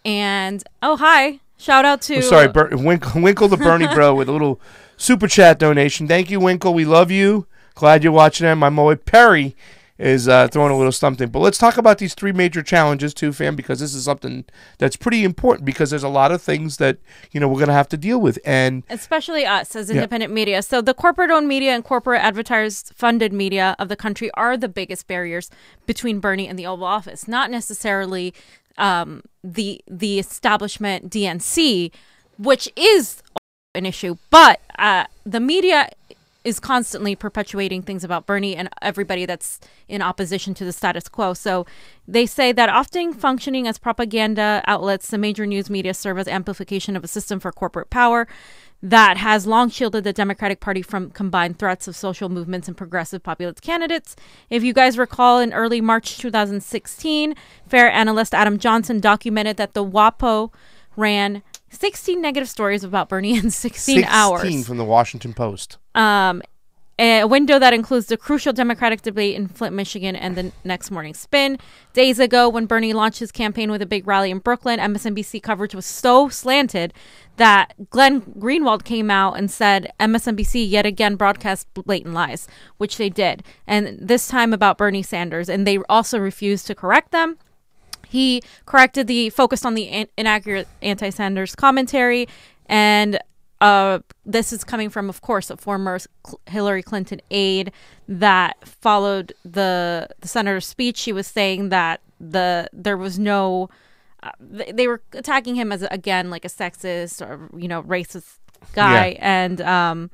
And, oh, hi. Shout out to... I'm sorry, Winkle the Bernie bro with a little super chat donation. Thank you, Winkle. We love you. Glad you're watching them. My boy Perry is throwing a little something. But let's talk about these three major challenges too, fam, because this is something that's pretty important, because there's a lot of things that, we're going to have to deal with. And especially us as independent media. So the corporate-owned media and corporate advertised-funded media of the country are the biggest barriers between Bernie and the Oval Office, not necessarily the establishment DNC, which is an issue, but the media is constantly perpetuating things about Bernie and everybody that's in opposition to the status quo. So they say that often functioning as propaganda outlets, the major news media serve as amplification of a system for corporate power. that has long shielded the Democratic Party from combined threats of social movements and progressive populist candidates. If you guys recall, in early March 2016, fair analyst Adam Johnson documented that the WAPO ran 16 negative stories about Bernie in 16 hours. 16 from the Washington Post. A window that includes the crucial Democratic debate in Flint, Michigan, and the next morning's spin. Days ago, when Bernie launched his campaign with a big rally in Brooklyn, MSNBC coverage was so slanted that Glenn Greenwald came out and said MSNBC yet again broadcast blatant lies, which they did, and this time about Bernie Sanders, and they also refused to correct them. He focused on the inaccurate anti-Sanders commentary, and this is coming from, of course, a former Hillary Clinton aide that followed the senator's speech. She was saying that there was no, they were attacking him as, again, like a sexist or, racist guy. Yeah. And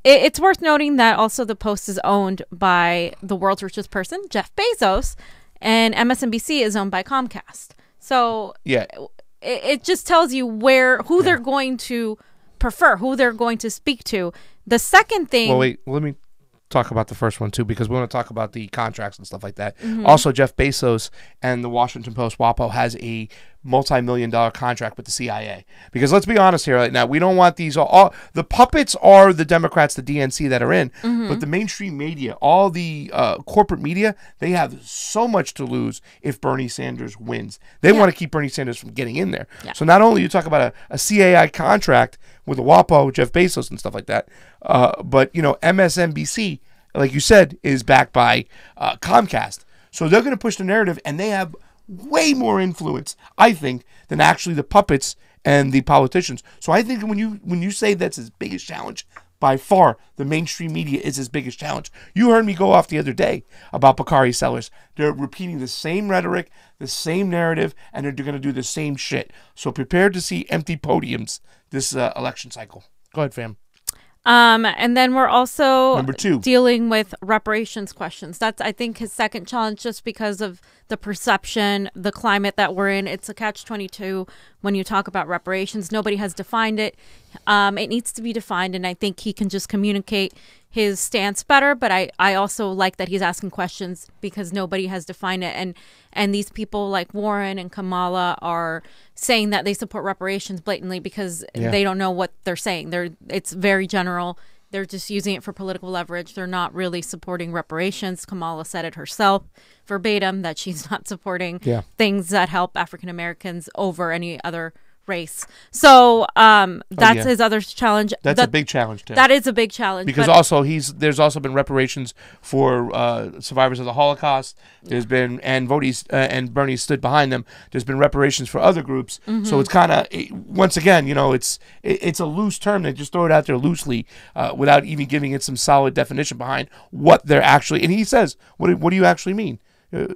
it's worth noting that also the Post is owned by the world's richest person, Jeff Bezos, and MSNBC is owned by Comcast. So it just tells you who they're going to prefer, who they're going to speak to. The second thing... Well, wait, let me talk about the first one, too, because we want to talk about the contracts and stuff like that. Also, Jeff Bezos and the Washington Post, WAPO, has a multi-million-dollar contract with the CIA. Because let's be honest here right now, we don't want these... all the puppets are the Democrats, the DNC that are in, but the mainstream media, all the corporate media, they have so much to lose if Bernie Sanders wins. They want to keep Bernie Sanders from getting in there. So not only you talk about a CAI contract with the WAPO, Jeff Bezos and stuff like that, but, MSNBC, like you said, is backed by Comcast. So they're going to push the narrative, and they have way more influence, I think, than actually the puppets and the politicians. So I think when you say that's his biggest challenge, by far, the mainstream media is his biggest challenge. You heard me go off the other day about Bakari Sellers. They're repeating the same rhetoric, the same narrative, and they're going to do the same shit. So prepare to see empty podiums this election cycle. Go ahead, fam. And then we're also Number 2, dealing with reparations questions. That's, I think, his second challenge, just because of the perception, the climate that we're in. It's a catch-22 when you talk about reparations. Nobody has defined it. It needs to be defined, and I think he can just communicate his stance better. But I also like that he's asking questions because nobody has defined it. And these people like Warren and Kamala are saying that they support reparations blatantly because they don't know what they're saying. It's very general. They're just using it for political leverage. They're not really supporting reparations. Kamala said it herself verbatim that she's not supporting things that help African Americans over any other race. So that's his other challenge. That's a big challenge too. That is a big challenge because also there's also been reparations for survivors of the Holocaust. There's been and Bernie stood behind them. There's been reparations for other groups. So it's kind of once again, it's a loose term. They just throw it out there loosely without even giving it some solid definition behind what they're actually. And he says, "What do you actually mean?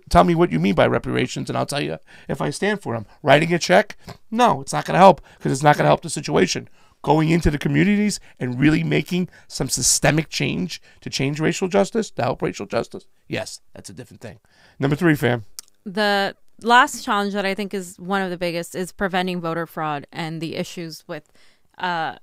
Tell me what you mean by reparations, and I'll tell you if I stand for them." Writing a check? No, it's not going to help because it's not going to help the situation. Going into the communities and really making some systemic change to change racial justice, to help racial justice, yes, that's a different thing. Number 3, fam. The last challenge that I think is one of the biggest is preventing voter fraud and the issues with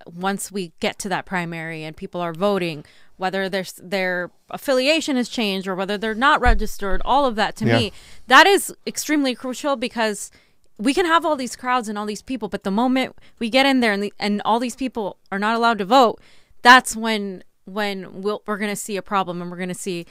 once we get to that primary and people are voting, whether their affiliation has changed or whether they're not registered, all of that to me, that is extremely crucial because we can have all these crowds and all these people, but the moment we get in there and all these people are not allowed to vote, that's when we're going to see a problem, and we're going to see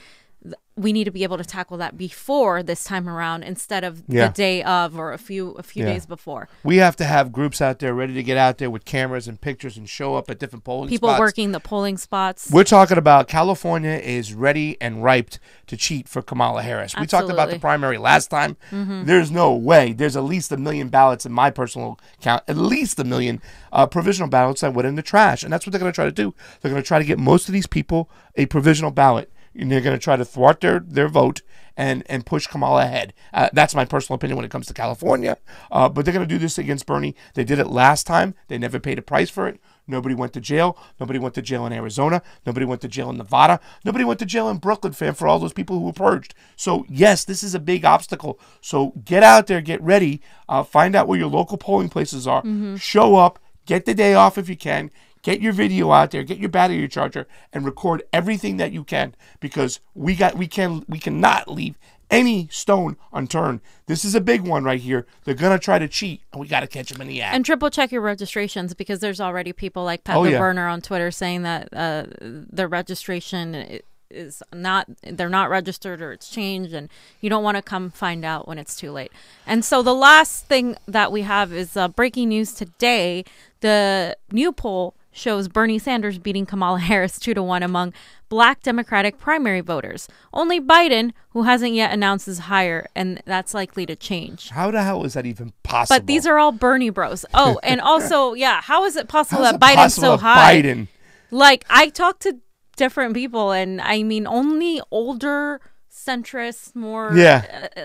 we need to be able to tackle that before this time around instead of the day of or a few days before. We have to have groups out there ready to get out there with cameras and pictures and show up at different polling spots. People working the polling spots. We're talking about California is ready and ripe to cheat for Kamala Harris. Absolutely. We talked about the primary last time. There's no way. There's at least 1 million ballots in my personal count, at least 1 million provisional ballots that went in the trash. And that's what they're going to try to do. They're going to try to get most of these people a provisional ballot. And they're going to try to thwart their vote and push Kamala ahead. That's my personal opinion when it comes to California. But they're going to do this against Bernie. They did it last time. They never paid a price for it. Nobody went to jail. Nobody went to jail in Arizona. Nobody went to jail in Nevada. Nobody went to jail in Brooklyn, fam, for all those people who were purged. So, yes, this is a big obstacle. So get out there, get ready, find out where your local polling places are, show up, get the day off if you can, Get your video out there, get your battery charger, and record everything that you can, because we cannot leave any stone unturned. This is a big one right here. They're gonna try to cheat, and we got to catch them in the act. And triple check your registrations, because there's already people like Pat the Burner on Twitter saying that their registration is not, they're not registered, or it's changed, and you don't want to come find out when it's too late. And so the last thing that we have is breaking news today. The new poll shows Bernie Sanders beating Kamala Harris 2-1 among Black Democratic primary voters. Only Biden, who hasn't yet announced, is higher, and that's likely to change. How the hell is that even possible? But these are all Bernie bros. Oh, and also, yeah, how is it possible that Biden's so high? Biden? Like, I talked to different people, and I mean, only older, centrist, more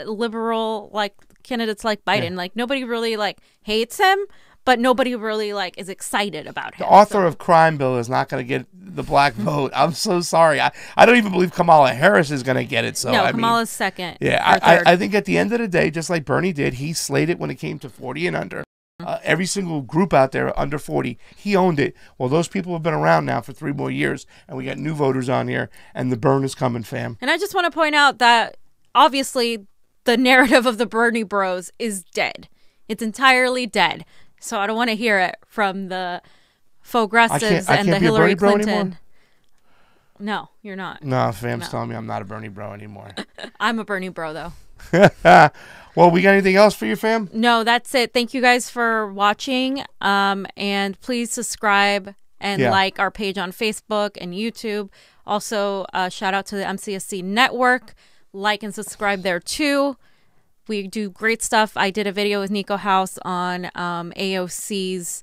liberal, like, candidates like Biden. Yeah. Like, nobody really, like, hates him, but nobody really, like, is excited about him. The author of Crime Bill is not going to get the black vote. I'm so sorry. I don't even believe Kamala Harris is going to get it. So no, I Kamala's mean, second. Yeah, I think at the end of the day, just like Bernie did, he slayed it when it came to 40 and under. Every single group out there under 40, he owned it. Well, those people have been around now for 3 more years, and we got new voters on here, and the burn is coming, fam. And I just want to point out that, obviously, the narrative of the Bernie bros is dead. It's entirely dead. So I don't want to hear it from the faux progressives and the Hillary Clinton. No, you're not. No, fam's telling me I'm not a Bernie bro anymore. I'm a Bernie bro, though. Well, we got anything else for you, fam? No, that's it. Thank you guys for watching. And please subscribe and like our page on Facebook and YouTube. Also, shout out to the MCSC Network. Like and subscribe there, too. We do great stuff. I did a video with Niko House on AOC's,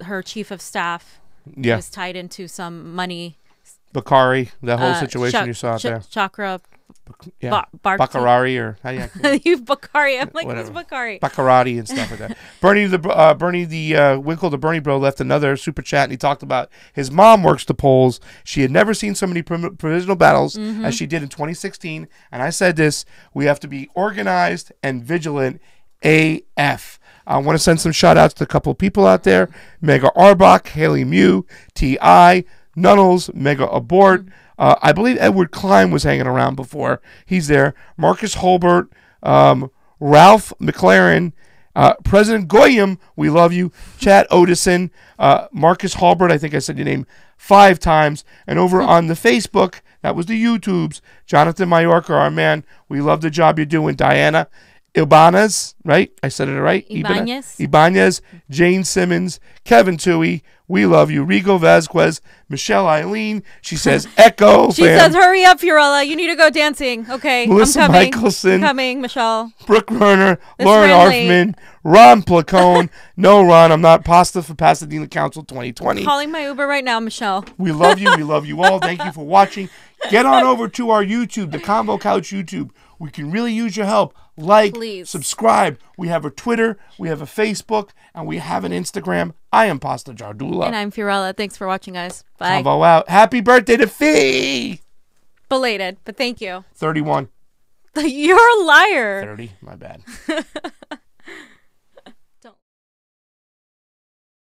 her chief of staff was tied into some money. Bakari, that whole situation you saw out there. Chakra. Bacarari, or how you you Bakari. I'm like, whatever. who's Bakari? Bacarati and stuff like that. Bernie the Winkle, the Bernie bro, left another super chat, and he talked about his mom works the polls. She had never seen so many provisional battles as she did in 2016. And I said this: we have to be organized and vigilant. AF. I want to send some shout outs to a couple of people out there: Mega Arbach, Haley Mew, T.I., Nunnels, Mega Abort. I believe Edward Klein was hanging around before. He's there. Marcus Holbert, Ralph McLaren, President Goyam, we love you. Chad Odison, Marcus Holbert, I think I said your name 5 times. And over on the Facebook, that was the YouTubes, Jonathan Mayorka, our man. We love the job you're doing. Diana Ibanez, right? I said it right? Ibanez, Jane Simmons, Kevin Toohey, we love you. Rigo Vasquez, Michelle Eileen. She says, Echo. She says, hurry up, Fiorella. You need to go dancing. Okay, Melissa I'm coming. Michelson. I'm coming, Michelle. Brooke Werner, Lauren Arfman, Ron Placone. No, Ron, I'm not. Pasta for Pasadena Council 2020. I'm calling my Uber right now, Michelle. We love you. We love you all. Thank you for watching. Get on over to our YouTube, the Convo Couch YouTube. We can really use your help. Like, please subscribe. We have a Twitter, we have a Facebook, and we have an Instagram. I am Pasta Jardula. And I'm Fiorella. Thanks for watching, guys. Bye. Convo out. Happy birthday to Fee. Belated, but thank you. 31. You're a liar. 30, my bad.